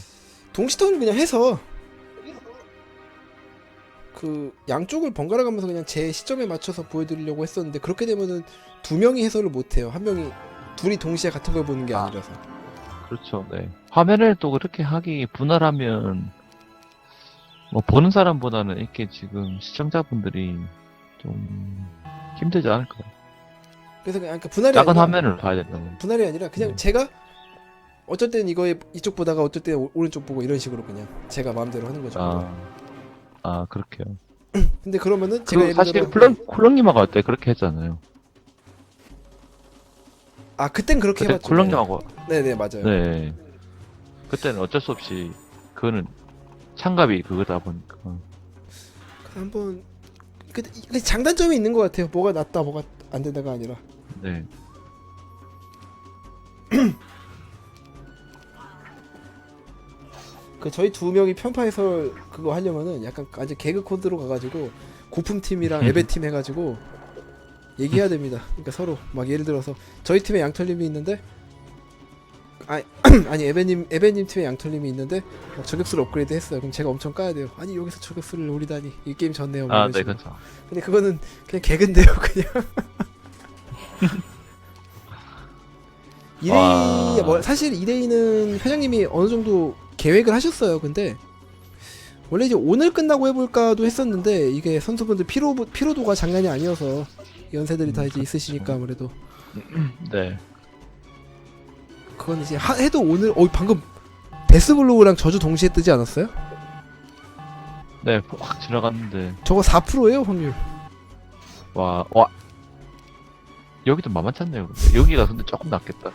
동시턴을 그냥 해서 그 양쪽을 번갈아 가면서 그냥 제 시점에 맞춰서 보여드리려고 했었는데 그렇게 되면은 두 명이 해설을 못해요. 한 명이 둘이 동시에 같은 걸 보는 게 아니라서. 그렇죠. 네. 화면을 또 그렇게 하기 분할하면, 뭐, 보는 사람보다는 이렇게 지금 시청자분들이 좀 힘들지 않을까요? 그래서 그냥 그러니까 분할이 작은 아니라 화면을 봐야 된다면. 분할이 아니라 그냥 네. 제가 어쩔 땐 이거에 이쪽 보다가 어쩔 땐 오른쪽 보고 이런 식으로 그냥 제가 마음대로 하는 거죠. 아, 그렇게요. 근데 그러면은 제가 그리고 예를 사실 들어 쿨렁님하고 할 때 그렇게 했잖아요. 아 그땐 그렇게 그때 해봤죠. 쿨렁님하고, 네네 맞아요. 네. 그때는 어쩔 수 없이, 그거는 창갑이 그거다 보니까. 한번 근데 장단점이 있는 것 같아요. 뭐가 낫다 뭐가 안 된다가 아니라 네. 그 저희 두 명이 편파 해설 그거 하려면은 약간 아주 개그 코드로 가가지고 고품 팀이랑 에베 팀 해가지고 얘기해야 됩니다. 그러니까 서로 막 예를 들어서 저희 팀에 양털님이 있는데 아니 에베님 팀에 양털님이 있는데 막 저격수를 업그레이드 했어요. 그럼 제가 엄청 까야 돼요. 아니 여기서 저격수를 노리다니 이 게임 졌네요. 뭐 아, 이런 네, 식으로. 그렇죠. 근데 그거는 그냥 개그인데요, 그냥. 2대2, 와. 뭐, 사실 2대2는 회장님이 어느 정도 계획을 하셨어요. 근데, 원래 이제 오늘 끝나고 해볼까도 했었는데, 이게 선수분들 피로도가 장난이 아니어서, 연세들이 다 이제 있으시니까 아무래도. 네. 그건 이제 해도 오늘, 방금 데스블로우랑 저주 동시에 뜨지 않았어요? 네, 확 지나갔는데. 저거 4%예요, 확률. 와. 여기도 만만치 않네요. 근데. 여기가 근데 조금 낫겠다.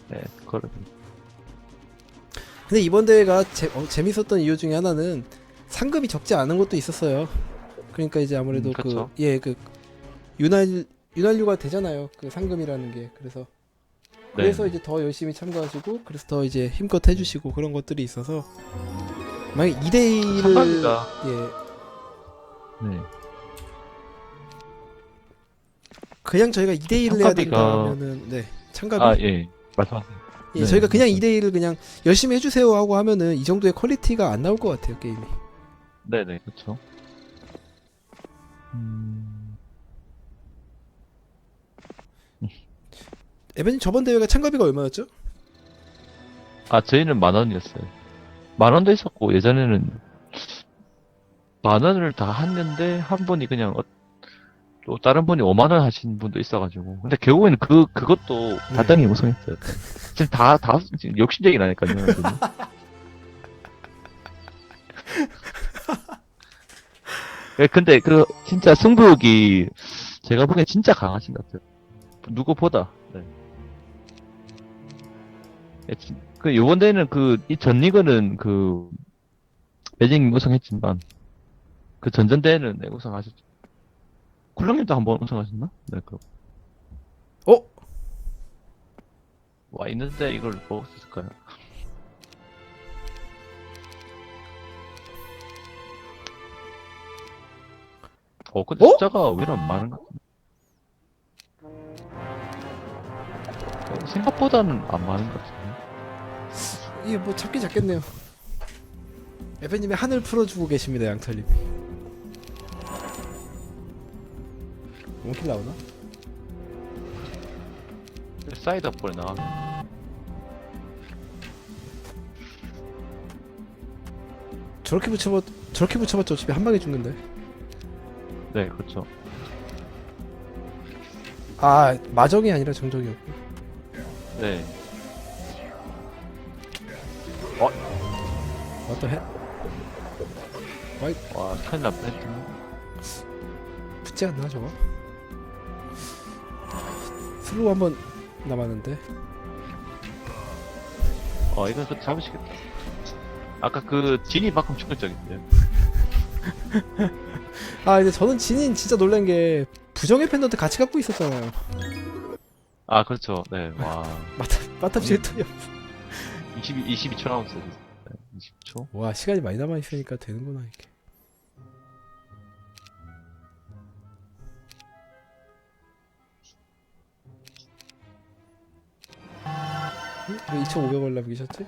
네, 그거를. 근데 이번 대회가 재밌었던 이유 중에 하나는 상금이 적지 않은 것도 있었어요. 그러니까 이제 아무래도 그쵸. 그 윤활유가 되잖아요. 그 상금이라는 게. 그래서 네. 이제 더 열심히 참가하시고 그래서 더 이제 힘껏 해주시고 그런 것들이 있어서 만약 2대1을 상관이다. 예 네. 그냥 저희가 2대1을 해야 참가비가- 된다면은 네 참가비 아, 예. 말씀하세요. 예 네, 저희가 그냥 맞아요. 2대1을 그냥 열심히 해주세요 하고 하면은 이 정도의 퀄리티가 안 나올 것 같아요 게임이. 네네, 그쵸. 에벤님 저번 대회가 참가비가 얼마였죠? 아, 저희는 10,000원이었어요. 10,000원도 있었고, 예전에는 10,000원을 다 했는데, 한 분이 그냥, 또 다른 분이 50,000원 하신 분도 있어가지고. 근데 결국에는 그것도 다당이 우승했어요. 지금 지금 욕심쟁이 나니까요. 예, 근데 진짜 승부욕이 제가 보기엔 진짜 강하신 것 같아요. 누구보다. 네. 그 요번 대회는 이 전 리그는 매직님 우승했지만 그 전전 대회는 네, 우승하셨죠. 쿨렁님도 한번 우승하셨나? 네, 어? 와 있는데 이걸 먹을 수 있을까요? 근데 어? 숫자가 왜 이렇게 많은 것 같은데? 생각보다는 안 많은 것 같은데? 이게 뭐 잡기 잡겠네요. 에페님이 한을 풀어주고 계십니다, 양털님. 원킬 나오나? 사이드 업볼에 나가네. 저렇게 붙여봤자 어차피 한 방에 죽는데. 네, 그렇죠. 아, 마정이 아니라 정정이었고. 네. What the hell? 와, 큰일 날 뻔했네. 붙지 않나 저거? 슬로우 한번 남았는데. 이건 또 잡으시겠다. 아까 진이 만큼 충격적인데. 아, 근데 저는 진인 진짜 놀란 게 부정의 팬더한테 같이 갖고 있었잖아요. 아, 그렇죠. 네, 와. 마탑 제토요. 22초 남았어요. 네, 20초. 와, 시간이 많이 남아 있으니까 되는구나 이게. 왜 2,500원 남기셨지?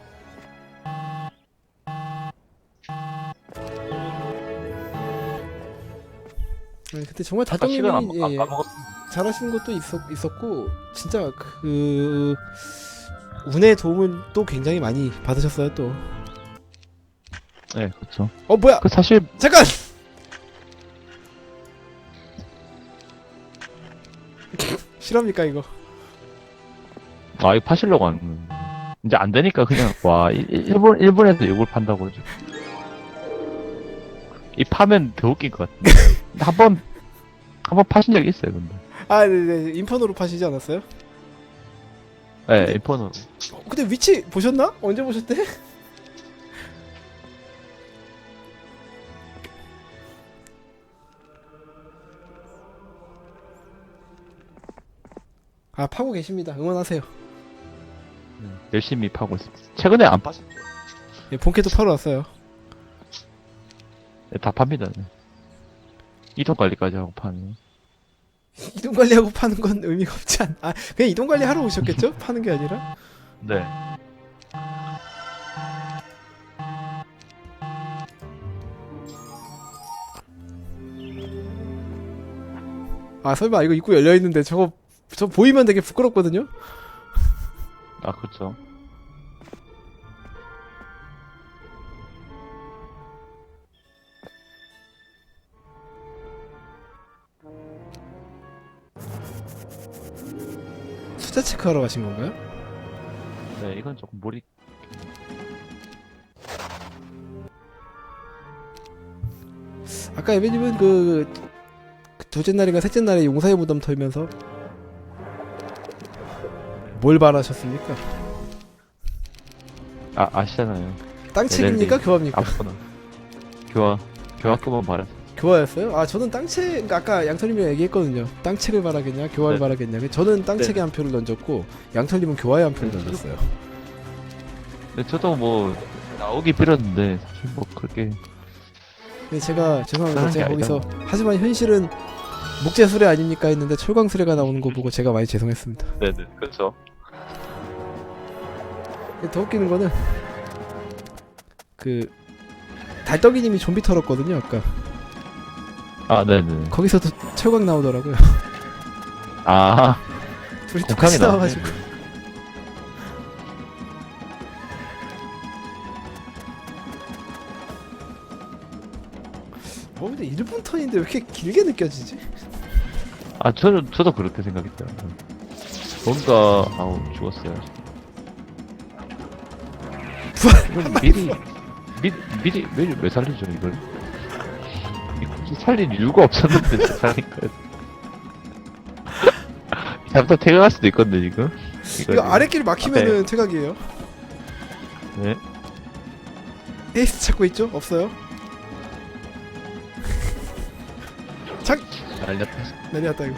아니, 근데 정말 아까 시간 다정님이 안 예, 까먹었습니다. 잘하시는 것도 있었고 진짜 운의 도움은 또 굉장히 많이 받으셨어요 또. 네, 그렇죠. 뭐야? 사실, 잠깐! 실합니까 이거? 이거 파시려고 하는 건데. 이제 안 되니까 그냥, 와, 일본에서 이걸 판다고 하죠. 이 파면 더 웃긴 것 같은데. 한 번 파신 적이 있어요, 근데. 아, 네네, 인퍼노로 파시지 않았어요? 네, 인퍼노. 근데 위치 보셨나? 언제 보셨대? 아, 파고 계십니다. 응원하세요. 열심히 파고 있습니다. 최근에 안 파셨죠? 예, 본캐도 파러 왔어요. 네, 다 팝니다. 네. 이동 관리까지 하고 파는. 이동 관리하고 파는 건 의미가 없지 않. 아, 그냥 이동 관리 하러 오셨겠죠? 파는 게 아니라. 네. 아, 설마 이거 입구 열려 있는데 저 보이면 되게 부끄럽거든요. 아, 그렇죠. 숫자 체크하러 가신 건가요? 네, 이건 조금 몰입. 아까 에베님은 둘째 날인가 셋째 날에 용사의 무덤 털면서 뭘 바라셨습니까? 아시잖아요. 땅책입니까? 교화입니까? 아무거나. 교화급은 말해. 교화였어요? 아, 저는 땅책, 그러니까 아까 양털님이 얘기했거든요. 땅책을 바라겠냐, 교화를 네. 바라겠냐. 저는 땅책에 네. 한 표를 던졌고 양털님은 교화에 한 표를 던졌어요. 근데 저도 뭐, 나오기 빌었는데, 사실 뭐, 그렇게. 근데 제가 죄송합니다. 다른 제가 게 거기서 하지만 현실은 목재수레 아닙니까 했는데 철광수레가 나오는 거 보고 제가 많이 죄송했습니다. 네네, 그렇죠. 더 웃기는 거는 달떡이님이 좀비 털었거든요. 아까 아, 네네. 거기서도 철광 나오더라고요. 아, 둘이 공항이 똑같이 나왔네. 나와가지고. 근데 일본 턴인데 왜 이렇게 길게 느껴지지? 저도 그렇게 생각했어요. 뭔가, 죽었어요. 이건 미리 왜 살리죠, 이걸? 이거 살릴 이유가 없었는데, 살린 거예요. 잘부터 퇴근할 수도 있거든요, 지금. 이거 아랫길 막히면은 퇴각이에요. 네. 에이스 찾고 있죠? 없어요. 날렸다. 난리 났다 이거.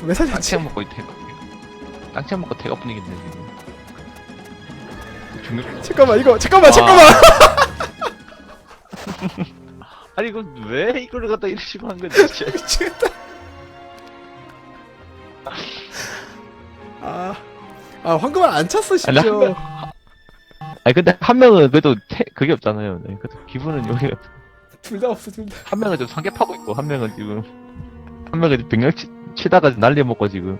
왜 살렸지? 땅채 먹고 퇴가. 땅채 먹고 퇴가 분위기인데, 지금. 중력. 잠깐만 이거 잠깐만 와. 잠깐만. 아니, 이거 왜 이걸 갖다 이런 식으로 한 거지, 진짜. 미치겠다. 황금알 안 찼어 아니, 심지어. 아니, 근데 한 명은 그래도 그게 없잖아요. 네, 그래도 기분은 여기가. 둘 다 없어 둘 다. 한 명은 좀 상계 파고 있고, 한 명은 지금. 한 명은 병력 치다가 난리 먹고, 지금.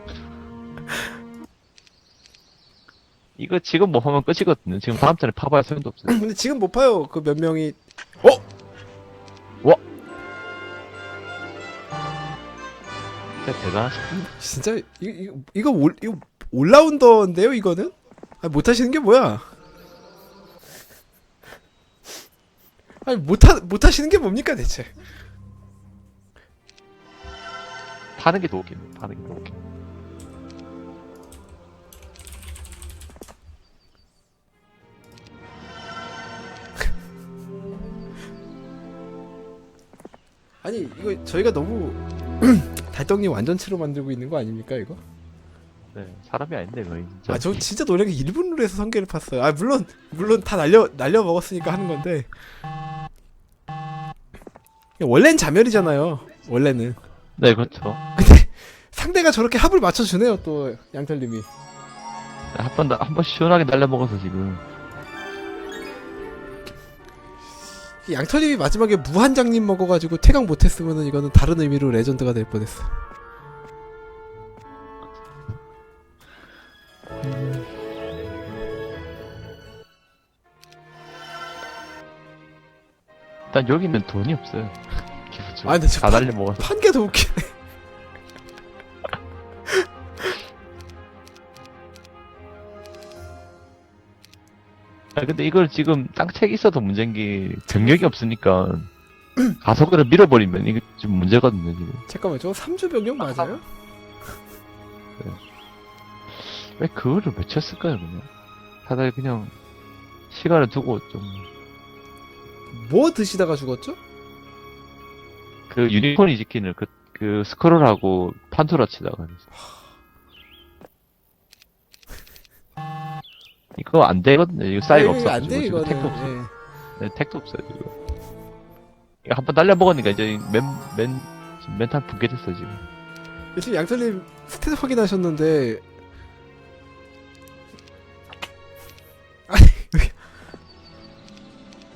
이거 지금 뭐 하면 끝이거든요. 지금 다음 턴에 파봐야 소용도 없어요. 근데 지금 못 파요. 그 몇 명이. 진짜 대단하시다. 진짜 이거 올라운더인데요 이거는? 아니 못 하시는 게 뭐야? 아니 못 하시는 게 뭡니까 대체? 파는 게 더 웃기네. 파는 게 더 웃기네. 아니 이거 저희가 너무 달떡님 완전체로 만들고 있는 거 아닙니까 이거? 네, 사람이 아닌데 거의 진짜. 아 저 진짜 노력이 1분으로 해서 성게를 팠어요. 아 물론 다 날려 먹었으니까 하는 건데 원래는 자멸이잖아요. 원래는. 네, 그렇죠. 근데 상대가 저렇게 합을 맞춰주네요 또 양털님이. 한 번 시원하게 날려 먹어서 지금. 양털님이 마지막에 무한장님 먹어가지고 퇴각 못했으면은 이거는 다른 의미로 레전드가 될 뻔했어. 일단 여기는 돈이 없어요. 기본적으로. 아 근데 다 날려 먹어서. 판 게 더 웃기네. 아 근데 이걸 지금 땅책이 있어도 문제인 게 병력이 없으니까 가속으로 밀어버리면 이게 좀 문제거든요 지금. 잠깐만 저 3주 병력 맞아요? 왜 그거를 왜 쳤을까요 그냥? 차라리 그냥 시간을 두고 좀 뭐 드시다가 죽었죠? 그 유니콘이 지키는 그 스크롤하고 판투라 치다가 그래서. 이거 안 되거든요. 이거 사이가 없어. 안 돼 이거는. 택도 없어. 예. 네, 택도 없어요 지금. 이거 한번 날려 먹으니까 이제 멘탈 붕괴됐어 지금. 지금 양털님 스탯 확인하셨는데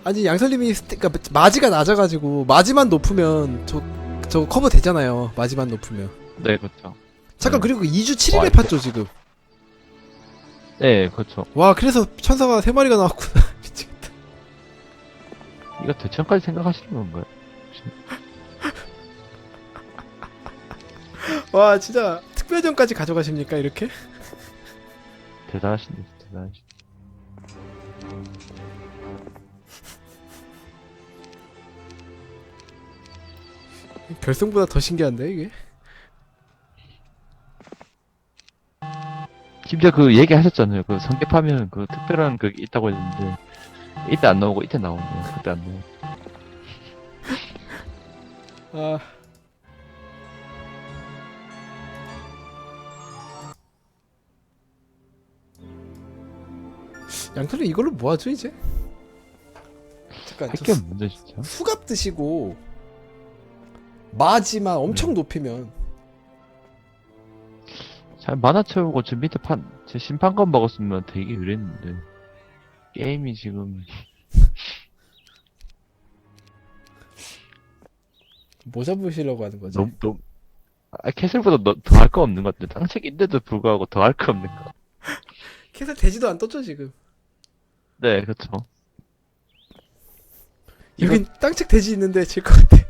아니 양털님이 그러니까 마지가 낮아가지고 마지만 높으면 저 커버 되잖아요. 마지만 높으면. 네, 그렇죠. 잠깐 네. 그리고 2주 7일에 와, 팠죠 지금. 네, 그렇죠. 와 그래서 천사가 3마리가 나왔구나. 미치겠다. 이거 대천까지 생각하시는 건가요? 와 진짜 특별전까지 가져가십니까 이렇게? 대단하신데, 대단하신. 결승보다 더 신기한데 이게? 심지어 그 얘기하셨잖아요. 그 성격하면 그 특별한 그게 있다고 했는데 이때 안 나오고 이때 나오네요. 그때 안 나오고. 아 양털이 이걸로 뭐하죠 이제? 잠깐 저 할게 문제 진짜. 수갑 드시고 마지만 엄청 높이면 잘 만화 채우고 저 밑에 제 심판관 먹었으면 되게 그랬는데 게임이 지금 뭐 잡으시려고 하는 거지? 너무 캐슬보다 더 할 거 없는 것 같아. 땅책인데도 불구하고 더 할 거 없는 거. 캐슬 되지도 안 떴죠 지금. 네, 그렇죠. 여긴 땅책 돼지 있는데 질 것 같아.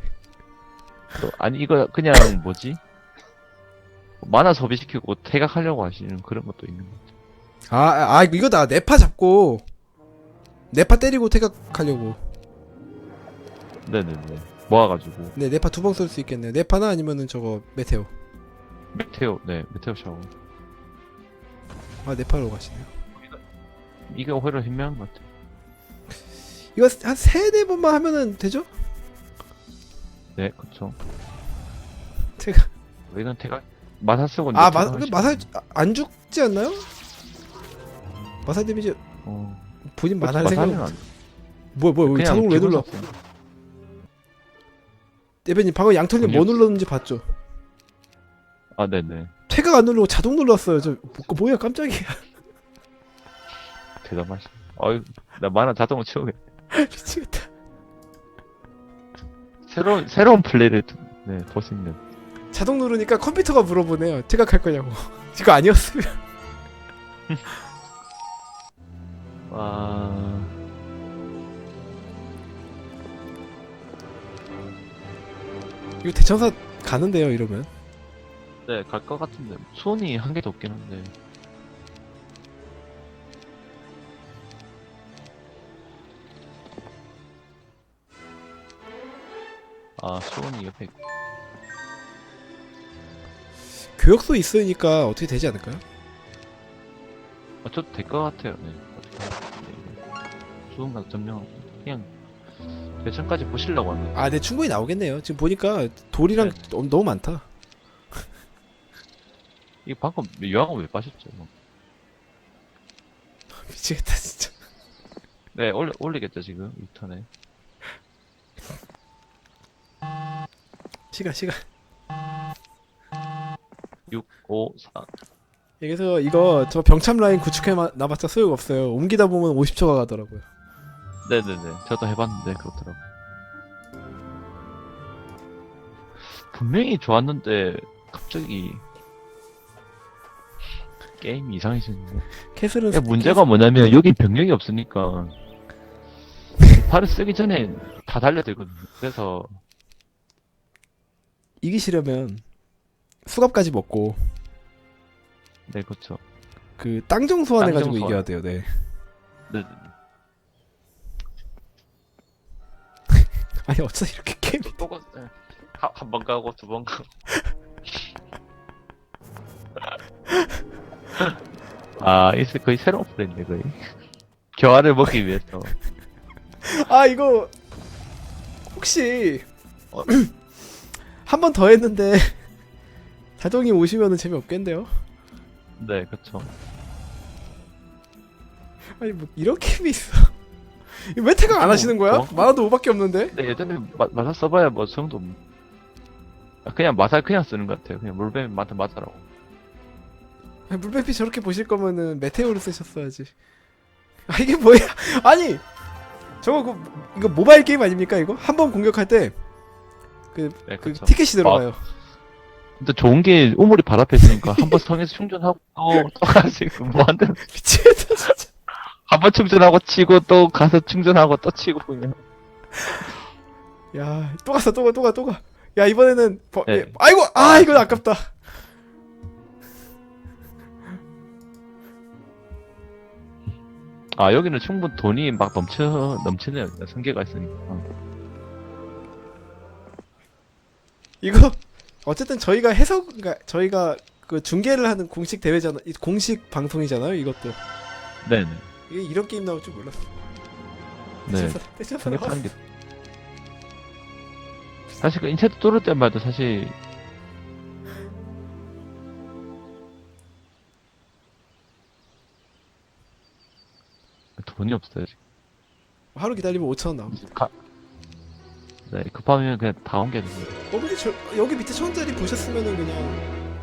아니 이거 그냥 뭐지? 만화 소비시키고 퇴각하려고 하시는 그런 것도 있는 것 같아. 이거다. 네파 잡고 네파 때리고 퇴각하려고. 네네네. 모아가지고. 네, 네파 2번 쓸 수 있겠네요. 네파나 아니면은 저거 메테오. 메테오, 네, 메테오 샤워. 아, 네파로 가시네요. 이게 오히려 현명한 것 같아요. 이거 한 3-4번만 하면은 되죠? 네, 그쵸. 제가 이건 태가, 마사 쓰고 이제 아, 태가 마살 안 죽지 않나요? 마살 데미지 어, 본인 그쵸, 만할 생각. 마사는 안- 뭐야 그냥 자동으로 왜 기본 눌러? 삭제. 대변님 방금 양털님 뭐 전혀- 눌렀는지 봤죠? 아, 네네. 태각 안 누르고 자동 눌렀어요. 저 뭐야 깜짝이야. 대단하시. 어이, 나 만화 자동으로 채우게. 미치겠다. 새로운 플레이를, 네, 볼 수 있는. 자동 누르니까 컴퓨터가 물어보네요. 태각할 거냐고. 이거 아니었으면. 와, 이거 대천사 가는데요 이러면. 네, 갈 것 같은데. 손이 한 개도 없긴 한데. 아, 수원이 옆에 있고. 교역소 있으니까 어떻게 되지 않을까요? 저도 될 것 같아요. 네. 수원 가서 점령하고. 그냥, 대천까지 보시려고 하는. 아, 네 충분히 나오겠네요. 지금 보니까 돌이랑 너무 많다. 이 방금 요양원 왜 빠셨죠? 미치겠다 진짜. 네, 올리겠죠, 지금, 2턴에. 시간. 6, 5, 4. 그래서 이거 저 병참 라인 구축해 나봤자 소용 없어요. 옮기다 보면 50초가 가더라고요. 네네네. 저도 해봤는데, 그렇더라고. 분명히 좋았는데, 갑자기, 게임이 이상해지는데. 캐슬은 문제가 뭐냐면, 여기 병력이 없으니까, 발을 쓰기 전에 다 달려들거든요. 그래서, 이기시려면 수갑까지 먹고 네, 그렇죠. 그 땅정 소환해 가지고 땅정 소환. 이겨야 돼요. 네. 네, 아니 어쩌다 이렇게 게임. 한 번 가고, 2번 가고. 아, 이제 거의 새로운 플레이인데, 거의. 교환을 먹기 위해서. 아 이거 혹시 어. 한 번 더 했는데 자동이 오시면은 재미없겠는데요? 네, 그쵸. 아니 뭐 이런 게임이 있어. 이거 왜 태각 안 하시는 거야? 어? 만화도 5밖에 없는데? 근데 예전에 마사 써봐야 뭐 정도 그냥 마살 그냥 쓰는 것 같아요. 그냥 물뱀한테 맞아라고. 아니, 물뱀피 저렇게 보실 거면은 메테오를 쓰셨어야지. 아 이게 뭐야? 아니 저거 이거 모바일 게임 아닙니까 이거? 한 번 공격할 때 그 네, 그 그쵸. 티켓이 들어가요. 근데 좋은 게 우물이 바로 앞에 있으니까 한 번 성에서 충전하고 또 가지고 뭐 한대 미치겠다 진짜. 한 번 충전하고 치고 또 가서 충전하고 또 치고 그냥. 야, 또 갔어, 또 가. 야, 이번에는 네. 예. 아이고, 이건 아깝다. 아, 여기는 충분 돈이 막 넘치네요. 성계가 있으니까. 이거 어쨌든 저희가 그러니까 저희가 그 중계를 하는 공식 대회잖아, 공식 방송이잖아요. 이것도 네네. 이게 이런 게임 나올 줄 몰랐어. 네. 대천사 성격하는 게. 사실 그 인체도 뚫을 때만 해도 사실 돈이 없어요, 지금. 하루 기다리면 5,000원 나옵니다. 네, 급하면 그냥 다 옮겨야 됩니다. 근데 여기 밑에 1,000원짜리 보셨으면은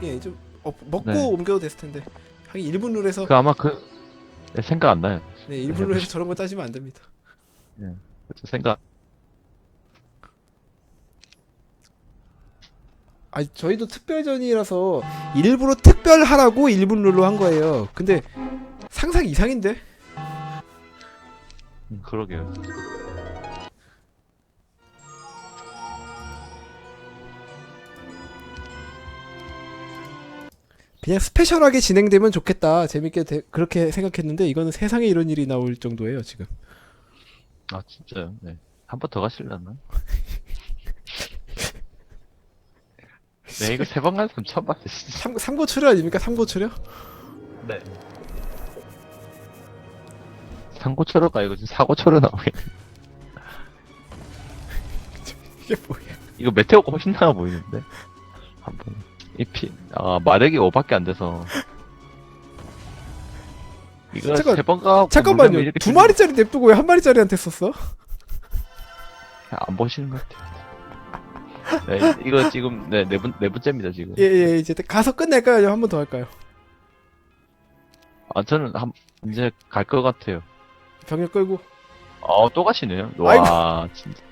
그냥 좀 먹고 네. 옮겨도 됐을 텐데. 하긴 1분 룰에서 아마 네, 생각 안 나요. 네, 1분 룰에서 저런 거 따지면 안 됩니다. 네, 그쵸, 생각. 아니 저희도 특별전이라서 일부러 특별하라고 1분 룰로 한 거예요. 근데 상상 이상인데? 그러게요. 그냥 스페셜하게 진행되면 좋겠다. 재밌게 그렇게 생각했는데 이거는 세상에 이런 일이 나올 정도예요 지금. 아, 진짜요? 네. 한 번 더 가실려나? 네, 이거 3번 가는 사람 처음 봤어, 진짜. 삼고초려 아닙니까? 삼고초려? 네. 상고초로가 이거 지금 사고초로 나오게. 이게 뭐야? 이거 메테오가 훨씬 나아 보이는데? 한번. 마력이 5밖에 안 돼서. 이거 잠깐, 3번 가고. 잠깐만요. 이렇게 2마리짜리 냅두고 왜 1마리짜리한테 썼어? 안 보시는 것 같아요. 네, 이거 지금, 네 번째입니다, 지금. 예, 이제 가서 끝낼까요? 한 번 더 할까요? 아, 저는 이제 갈 것 같아요. 병력 끌고. 또 가시네요. 와, 진짜.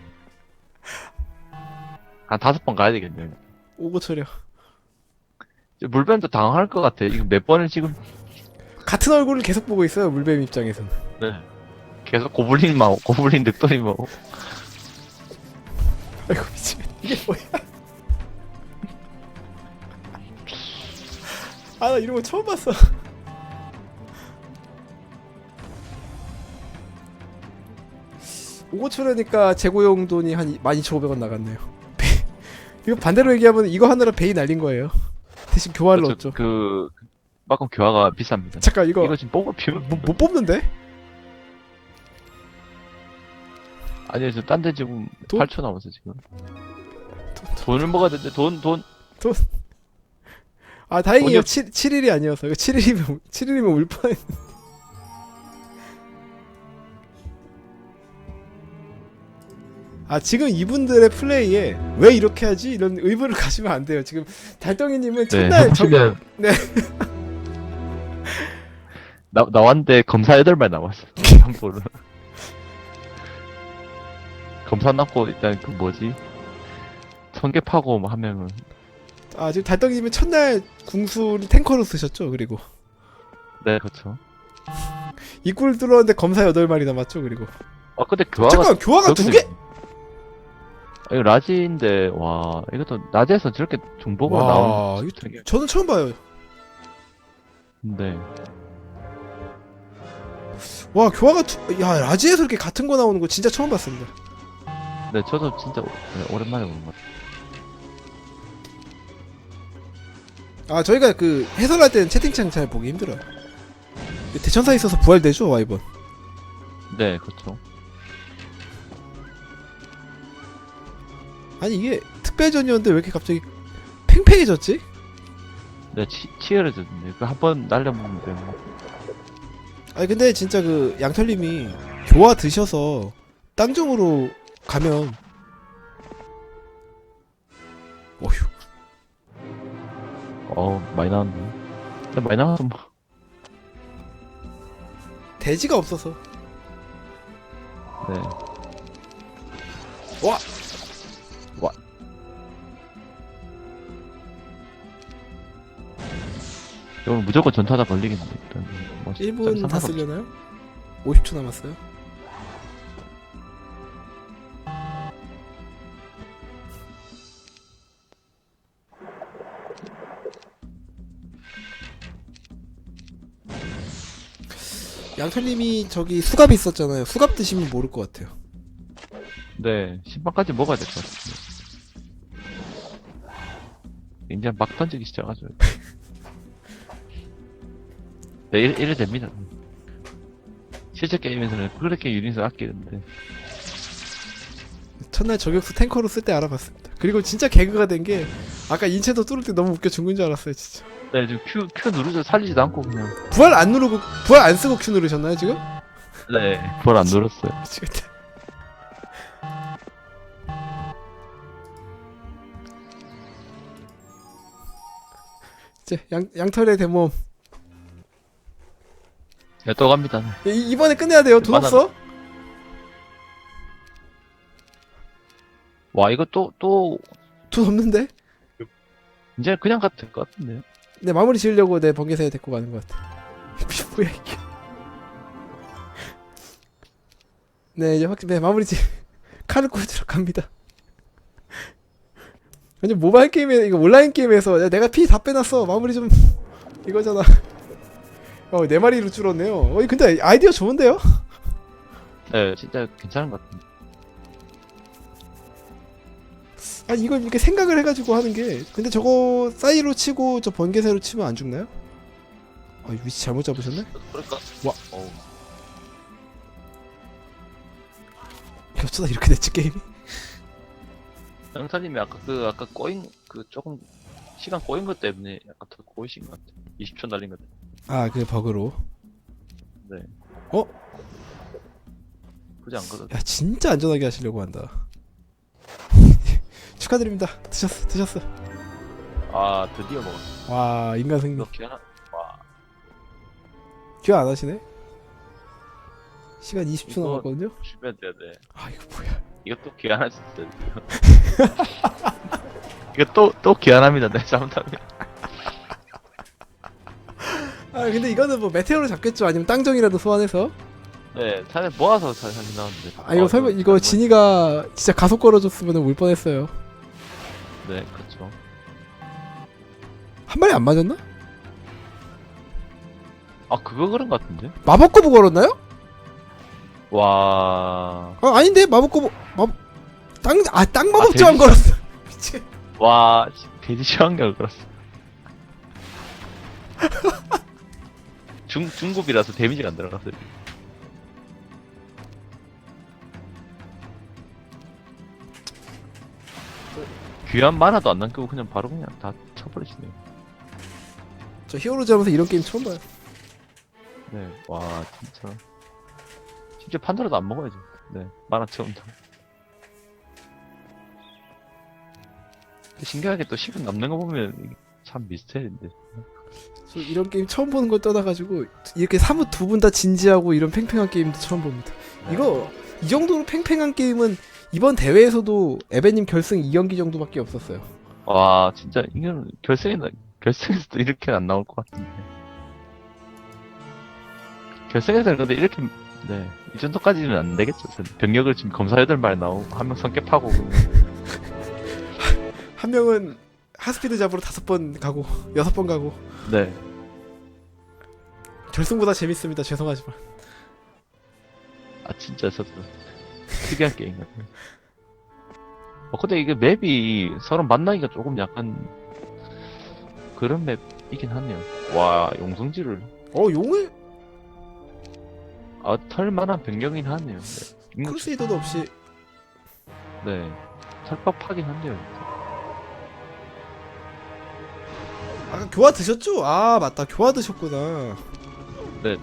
한 5번 가야 되겠네요. 오고초려. 물뱀도 당황할 것 같아. 이거 몇 번을 지금, 같은 얼굴을 계속 보고 있어요, 물뱀 입장에서는. 네. 계속 고블린 마오, 고블린 늑돌이 마오. 아이고, 미치겠네. 이게 뭐야? 아, 나 이런 거 처음 봤어. 오고초려니까 재고용 돈이 한 12,500원 나갔네요. 이거 반대로 얘기하면 이거 하느라 베이 날린 거예요. 대신 교환을 얻죠. 막금 교화가 비쌉니다. 잠깐, 이거 지금 뽑을 필요 못 뽑는데? 아니요, 저 딴 데 지금 돈? 8초 남았어, 지금. 돈을 먹어야 되는데, 돈. 아, 다행이에요. 돈이 7일이 아니어서. 이거 7일이면 울 뻔했. 아, 지금 이분들의 플레이에 왜 이렇게 하지? 이런 의문을 가지면 안 돼요. 지금 달덩이님은 첫날 해보시면. 네. 나왔는데 검사 8발 남았어. 한 번은. 검사 남고 일단 그 뭐지? 성게 파고 뭐 하면은. 아, 지금 달덩이님은 첫날 궁수를 탱커로 쓰셨죠? 그리고 네, 그렇죠. 입구를 뚫었는데 검사 8마리 남았죠? 그리고 근데 교화가. 잠깐, 교화가 2개? 이거 라지인데, 와, 이것도 라지에서 저렇게 중복으로 나오는. 이거 저는 처음 봐요. 네. 와, 교화가 야, 라지에서 이렇게 같은 거 나오는 거 진짜 처음 봤습니다. 네, 저도 진짜 오랜만에 보는 것 같아요. 아, 저희가 그 해설할 때는 채팅창 잘 보기 힘들어요. 대천사에 있어서 부활되죠, 와이번. 네, 그렇죠. 아니, 이게 특별전이었는데 왜 이렇게 갑자기 팽팽해졌지? 네, 치열해졌는데. 그 한 번 날려먹는데, 뭐. 아니, 근데 진짜 그 양털님이 교화 드셔서 땅종으로 가면 어휴. 많이 나왔네. 근데 많이 나와서 뭐. 돼지가 없어서. 네. 와! 이건 무조건 전타자 걸리겠네, 일단. 뭐, 1분 다 상관없- 쓰려나요? 50초 남았어요. 양털님이 저기 수갑이 있었잖아요. 수갑 드시면 모를 것 같아요. 네, 신발까지 먹어야 될 것 같은데. 이제 막 던지기 시작하죠. 네, 이래 됩니다. 실제 게임에서는 그렇게 유닛을 아끼는데. 첫날 저격수 탱커로 쓸 때 알아봤습니다. 그리고 진짜 개그가 된 게 아까 인체도 뚫을 때 너무 웃겨 죽는 줄 알았어요, 진짜. 네, 지금 Q 누르죠. 살리지도 않고 그냥. 부활 안 쓰고 Q 누르셨나요, 지금? 네, 그걸 안 눌렀어요. 미치겠다. 이제 양털의 대몸. 네, 또 갑니다. 이번에 끝내야 돼요. 돈 만화- 없어? 와, 이거 또, 돈 없는데? 이제 그냥 가도 될 것 같은데요? 네, 마무리 지으려고 내 번개사에 데리고 가는 것 같아. 뭐야 이게? 네, 이제 네, 마무리 칼을 꽂으러 갑니다. 완전 모바일 게임에 이거 온라인 게임에서 야, 내가 피 다 빼놨어. 마무리 좀 이거잖아. 네 마리로 줄었네요. 근데 아이디어 좋은데요? 네, 진짜 괜찮은 것 같은데. 아니 이걸 이렇게 생각을 해가지고 하는 게 근데 저거 싸이로 치고 저 번개새로 치면 안 죽나요? 아 위치 잘못 잡으셨네? 그러니까 와. 어우, 어쩌다 이렇게 됐지 게임이? 영사님이 아까 꼬인 조금 시간 꼬인 것 때문에 약간 더 꼬이신 것 같아. 20초 날린 것 같아. 아 그 버그로 네. 어? 굳이 안 그래도. 야 진짜 안전하게 하시려고 한다 축하드립니다 드셨어 아 드디어 먹었어. 와 인간 승리 이렇게 하나. 와 기억 안 하시네? 시간 20초 이거- 남았거든요? 주면 돼야 돼. 아 이거 뭐야 이것도 기한할 수 있어요. 이거 또 기한합니다. 네, 잘못하면. 아 근데 이거는 뭐 메테오로 잡겠죠 아니면 땅정이라도 소환해서 네, 차라리 모아서 잘 사긴 나왔는데. 아 이거 설마 이거 진이가 진짜 가속 걸어줬으면 울 뻔했어요 네, 그렇죠. 한 마리 안 맞았나? 아 그거 그런 것 같은데? 마법 거부 걸었나요? 와, 아닌데 마법 거부 땅 마법 데미지. 저항 걸었어 미치겠 와, 돼지 시황력을 걸었어. 중급이라서 데미지가 안 들어갔어요. 귀한 만화도 안 남기고 그냥 바로 그냥 다 쳐버리시네요. 저 히어로즈 하면서 이런 게임 처음 봐요 네, 와, 진짜. 진짜 판도라도 안 먹어야지. 네, 만화 처음부터. 신기하게 또 시간 남는 거 보면 이게 참 미스테리인데. 저 이런 게임 처음 보는 걸 떠나가지고 이렇게 사뭇 두 분 다 진지하고 이런 팽팽한 게임도 처음 봅니다 이거 이 정도로 팽팽한 게임은 이번 대회에서도 에베님 결승 2경기 정도밖에 없었어요 와, 진짜 이건 결승에서도 이렇게 안 나올 것 같은데. 결승에서는 근데 이렇게 네, 이 정도까지는 안 되겠죠. 병력을 지금 검사 8발 나오고 한 명 성격하고 한 명은 하스피드 잡으러 5번 가고 6번 가고 네. 결승보다 재밌습니다 죄송하지만 아 진짜 저도 특이한 게임 같아요. 근데 이게 맵이 서로 만나기가 조금 약간 그런 맵이긴 하네요. 와, 용성지를 용을 털만한 병력이긴 하네요. 네. 크루세이더도 없이 네. 털법하긴 한데요. 아까 교화 드셨죠? 아 맞다 교화 드셨구나 네.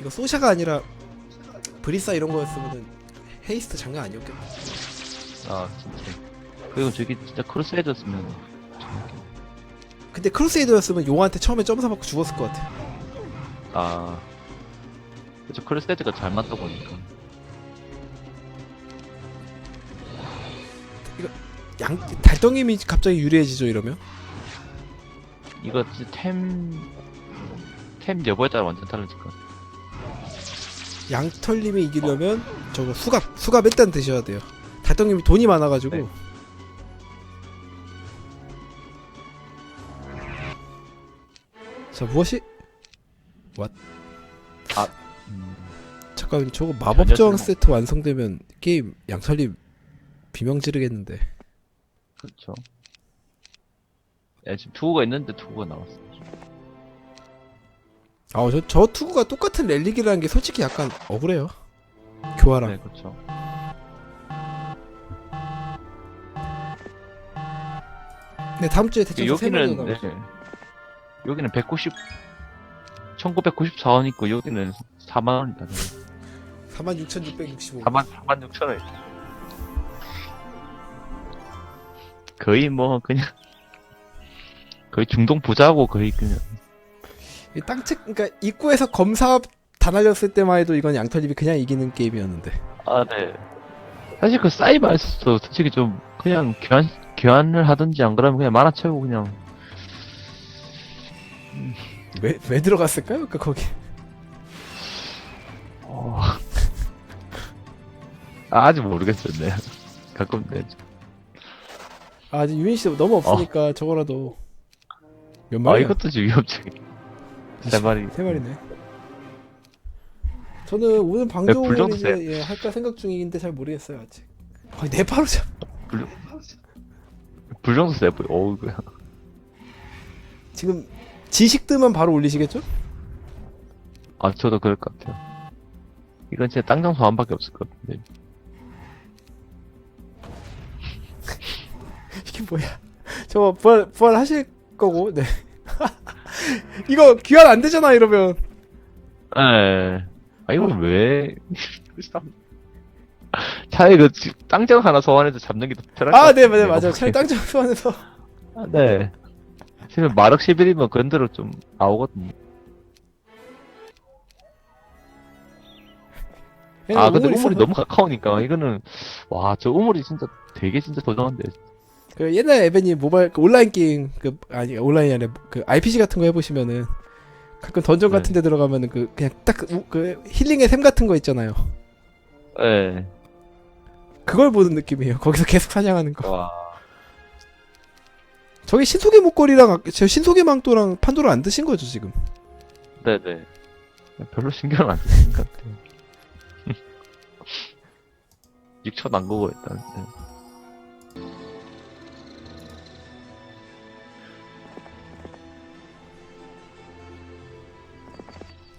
이거 소샤가 아니라 브리사 이런 거였으면은 헤이스트 장난 아니었겠다 아 진짜. 그리고 저기 진짜 크루세이더였으면 근데 크루세이더였으면 용한테 처음에 점사 받고 죽었을 것 같아 그쵸. 크루세이더가 잘 맞다 보니까. 달덩임이 갑자기 유리해지죠 이러면? 이거 진짜 템 여부에 따라 완전 달라질 것 같아. 양털님이 이기려면 저거 수갑 일단 드셔야 돼요 달덩님이 돈이 많아가지고 네. 자 무엇이? 음, 잠깐 저거 마법 저항 전혀 세트 완성되면 게임 양털님 비명 지르겠는데 그렇죠. 야, 지금 투구가 있는데 투구가 나왔어. 저 투구가 똑같은 렐릭이라는 게 솔직히 약간 억울해요 교화랑 네, 그렇죠. 네 다음주에 대충 여기는 네. 여기는 1994원 있고 여기는 4만 원이다. 46,665 4만 6천 원. 거의 뭐 그냥 거의 중동 부자고 거의 그냥 이 땅책 그러니까 입구에서 검사 다 날렸을 때만 해도 이건 양털님이 그냥 이기는 게임이었는데 네. 사실 그 사이버에서도 솔직히 좀 그냥 교환을 하든지 안 그러면 그냥 만화 채우고 그냥 왜 들어갔을까요? 그러니까 거기 아직 모르겠어요. 네. 가끔 네. 아직 유닛이 너무 없으니까 저거라도 몇 마리? 이것도 지금 위협적이. 세 마리. 세 마리네. 저는 오늘 방송을 불정도 이제 예, 할까 생각 중인데 잘 모르겠어요 아직. 내 바로 잡. 불정도 세 보여. 어우, 그야. 지금 지식 뜨면 바로 올리시겠죠? 아, 저도 그럴 것 같아요. 이건 진짜 땅장 소환밖에 없을 것 같은데. 이게 뭐야? 저 부활 하실 거고, 네. 이거 귀환 안 되잖아 이러면. 에. 아, 이건 왜? 차라리 그 땅장 하나 소환해서 잡는 게 더 편할 것 아, 네, 같은데. 맞아요. 차라리 땅장 소환해서. 아, 네. 지금 마력 11이면 그런 대로 좀 나오거든요. 아, 근데 우물이 너무 가까우니까, 이거는, 와, 저 우물이 진짜 되게 진짜 도전한데. 그 옛날 에벤이 모바일 그 온라인 게임 아니 온라인이 아니라 그 RPG 같은 거 해보시면은 가끔 던전 네. 같은 데 들어가면은 그 그냥 딱 그 힐링의 샘 같은 거 있잖아요. 예. 그걸 보는 느낌이에요. 거기서 계속 사냥하는 거. 와. 저기 신속의 목걸이랑 저 신속의 망토랑 판도를 안 드신 거죠 지금? 네네. 별로 신경 안 쓰는 것 같아요. 6천 안 거고 일단. 네.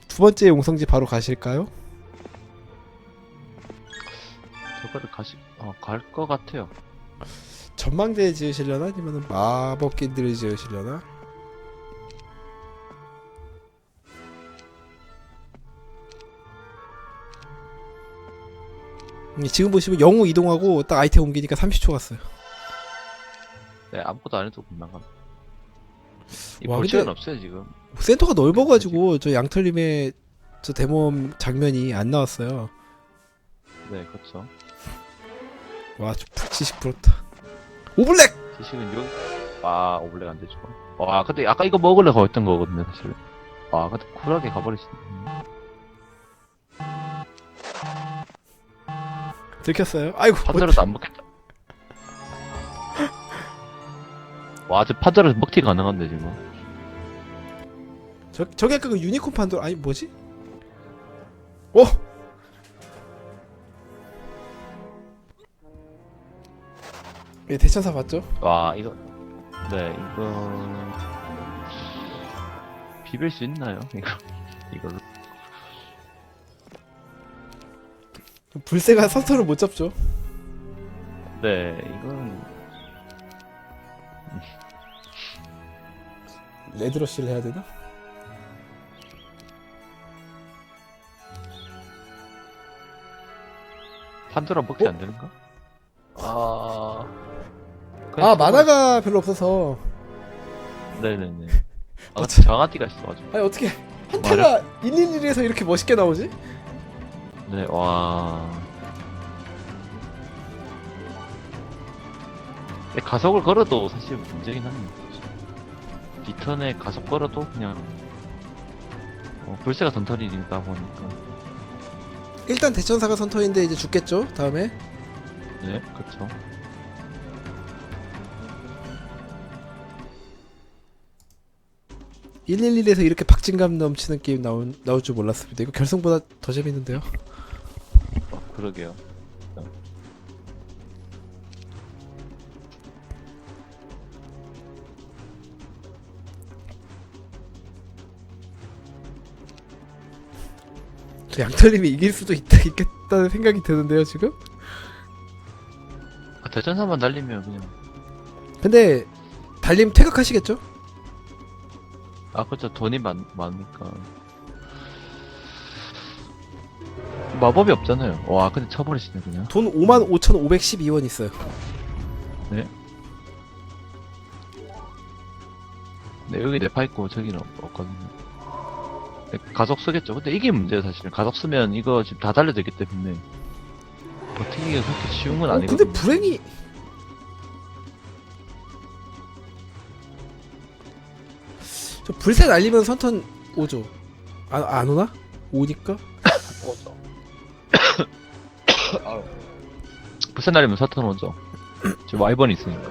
두 번째 용성지 바로 가실까요? 저거를 갈 것 같아요. 전망대 지으시려나 아니면은 마법긴들을 지으시려나? 지금 보시면 영웅 이동하고 딱 아이템 옮기니까 30초 갔어요. 네, 아무것도 안 해도 금방 가. 와, 볼 근데- 시간 없어요, 지금. 센터가 넓어가지고 저 양털님의 저 데몬 장면이 안 나왔어요. 네, 그렇죠. 와, 저 지식 부럽다. 오블랙! 지식은 여기, 오블랙 안 되죠. 와, 근데 아까 이거 먹으려고 했던 거거든요, 사실. 와, 근데 쿨하게 가버리시네. 들켰어요. 아이고, 판자로도 안 먹겠다. 와, 저 판자로 먹튀 가능한데, 지금. 저게 아까 그 유니콘 판도 아니 뭐지? 오! 예, 대천사 봤죠? 와, 이거. 네, 이거. 비빌 수 있나요? 이걸로. 불새가 선수를 못 잡죠. 네, 이건. 레드러쉬를 해야 되나? 판도라 먹튀 안 되는가? 아, 만화가 별로 없어서. 네네네. 어째- 장아띠가 있어가지고. 아니 어떻게 한타가 111에서 이렇게 멋있게 나오지? 네, 와. 근데 가속을 걸어도 사실 문제긴 합니다. 리턴에 가속 걸어도 그냥 불새가 던터리니까 보니까. 일단 대천사가 선터인데 이제 죽겠죠? 다음에 네, 그쵸. 일 111에서 이렇게 박진감 넘치는 게임 나올 줄 몰랐습니다. 이거 결승보다 더 재밌는데요. 그러게요. 저 양털님이 이길 수도 있겠다는 생각이 드는데요 지금? 대전사만 날리면 그냥. 근데 달님 퇴각하시겠죠? 그쵸. 돈이 많으니까. 마법이 없잖아요. 와, 근데 쳐버리시네, 그냥. 돈 55,512원 있어요. 네, 여기 네파 있고, 저기는 없거든요. 네, 가속 쓰겠죠. 근데 이게 문제예요, 사실은. 가속 쓰면 이거 지금 다 달려들기 때문에. 버티기가 그렇게 쉬운 건 근데 아니거든요. 불행이 저 불새 날리면 선턴 오죠. 안 오나? 오니까? 부산 날리면 사탄 오죠. 지금 와이번이 있으니까.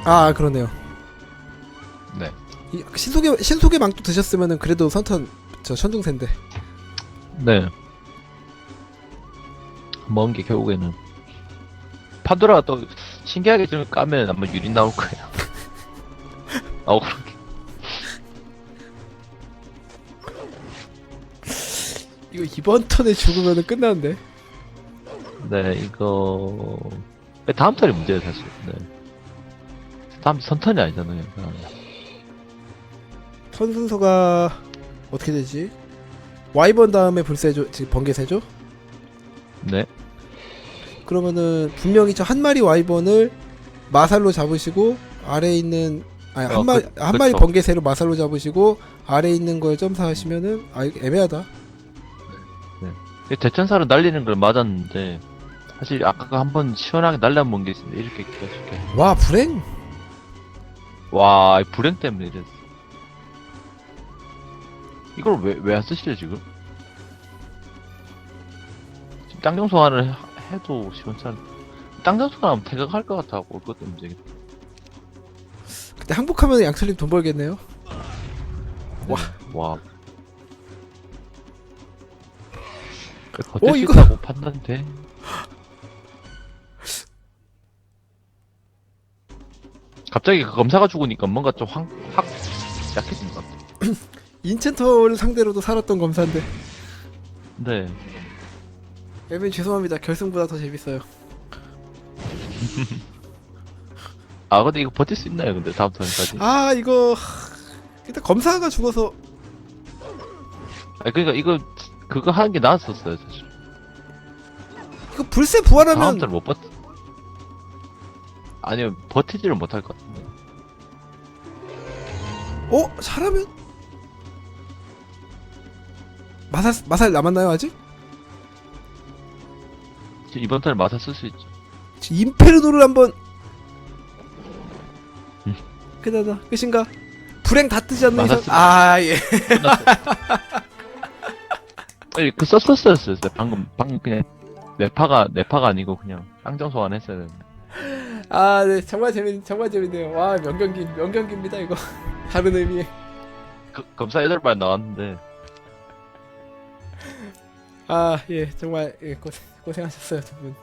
아 그러네요. 네. 이 신속의 망토 드셨으면은 그래도 선턴 저 천둥새인데. 네. 먼 게 결국에는 판도라가 또 신기하게 좀 까면 아마 유리 나올 거예요. 그렇게. 이거 이번 턴에 죽으면 끝나는데. 네, 이거 다음 턴이 문제예요 사실. 네. 다음 선턴이 아니잖아요. 턴 순서가 어떻게 되지? 와이번 다음에 불세죠? 지금 번개세죠? 네. 그러면은 분명히 저 한 마리 와이번을 마살로 잡으시고 아래에 있는 아니 한 마리 한 마리 그쵸. 번개새로 마살로 잡으시고 아래에 있는 걸 점사하시면은 이거 애매하다. 대천사로 날리는 걸 맞았는데 사실 아까 한번 시원하게 날려본 게 있는데 이렇게 기가 죽게. 와 불행. 와, 이 불행 때문에 이랬어. 이걸 왜 안 쓰시죠 지금? 지금 땅정 소환을 해도 시원찮. 땅정 소환하면 태각할 것 같아고 그것 때문에 문제겠다. 그때 항복하면 양철님 돈 벌겠네요. 와. 와. 버틸 수 이거- 있다고 판단돼. 갑자기 그 검사가 죽으니까 뭔가 좀 확 약해진 것 같아. 인챈터를 상대로도 살았던 검사인데. 네. 에빈 죄송합니다. 결승보다 더 재밌어요. 근데 이거 버틸 수 있나요? 근데 다음 턴까지? 이거 일단 검사가 죽어서 그러니까 이거 그거 하는 게 나았었어요 사실. 이거 불새 다음 부활하면 턴을 못 버티. 아니요, 버티지를 못할 것 같은데. 잘하면 마살 남았나요 아직? 지금 이번 턴에 마사 쓸 수 있죠. 임페르노를 한번 음. 끝나다 끝인가? 불행 다 뜨지 않는 이상 맞았습니다. 예. 아니, 그 썼었어요. 방금 그냥 내파가 아니고 그냥 땅정 소환했어야 되는데. 네 정말 재밌네요. 와 명경기입니다 이거. 다른 의미의 검사 8발 나왔는데 예 정말 고생하셨어요 두 분.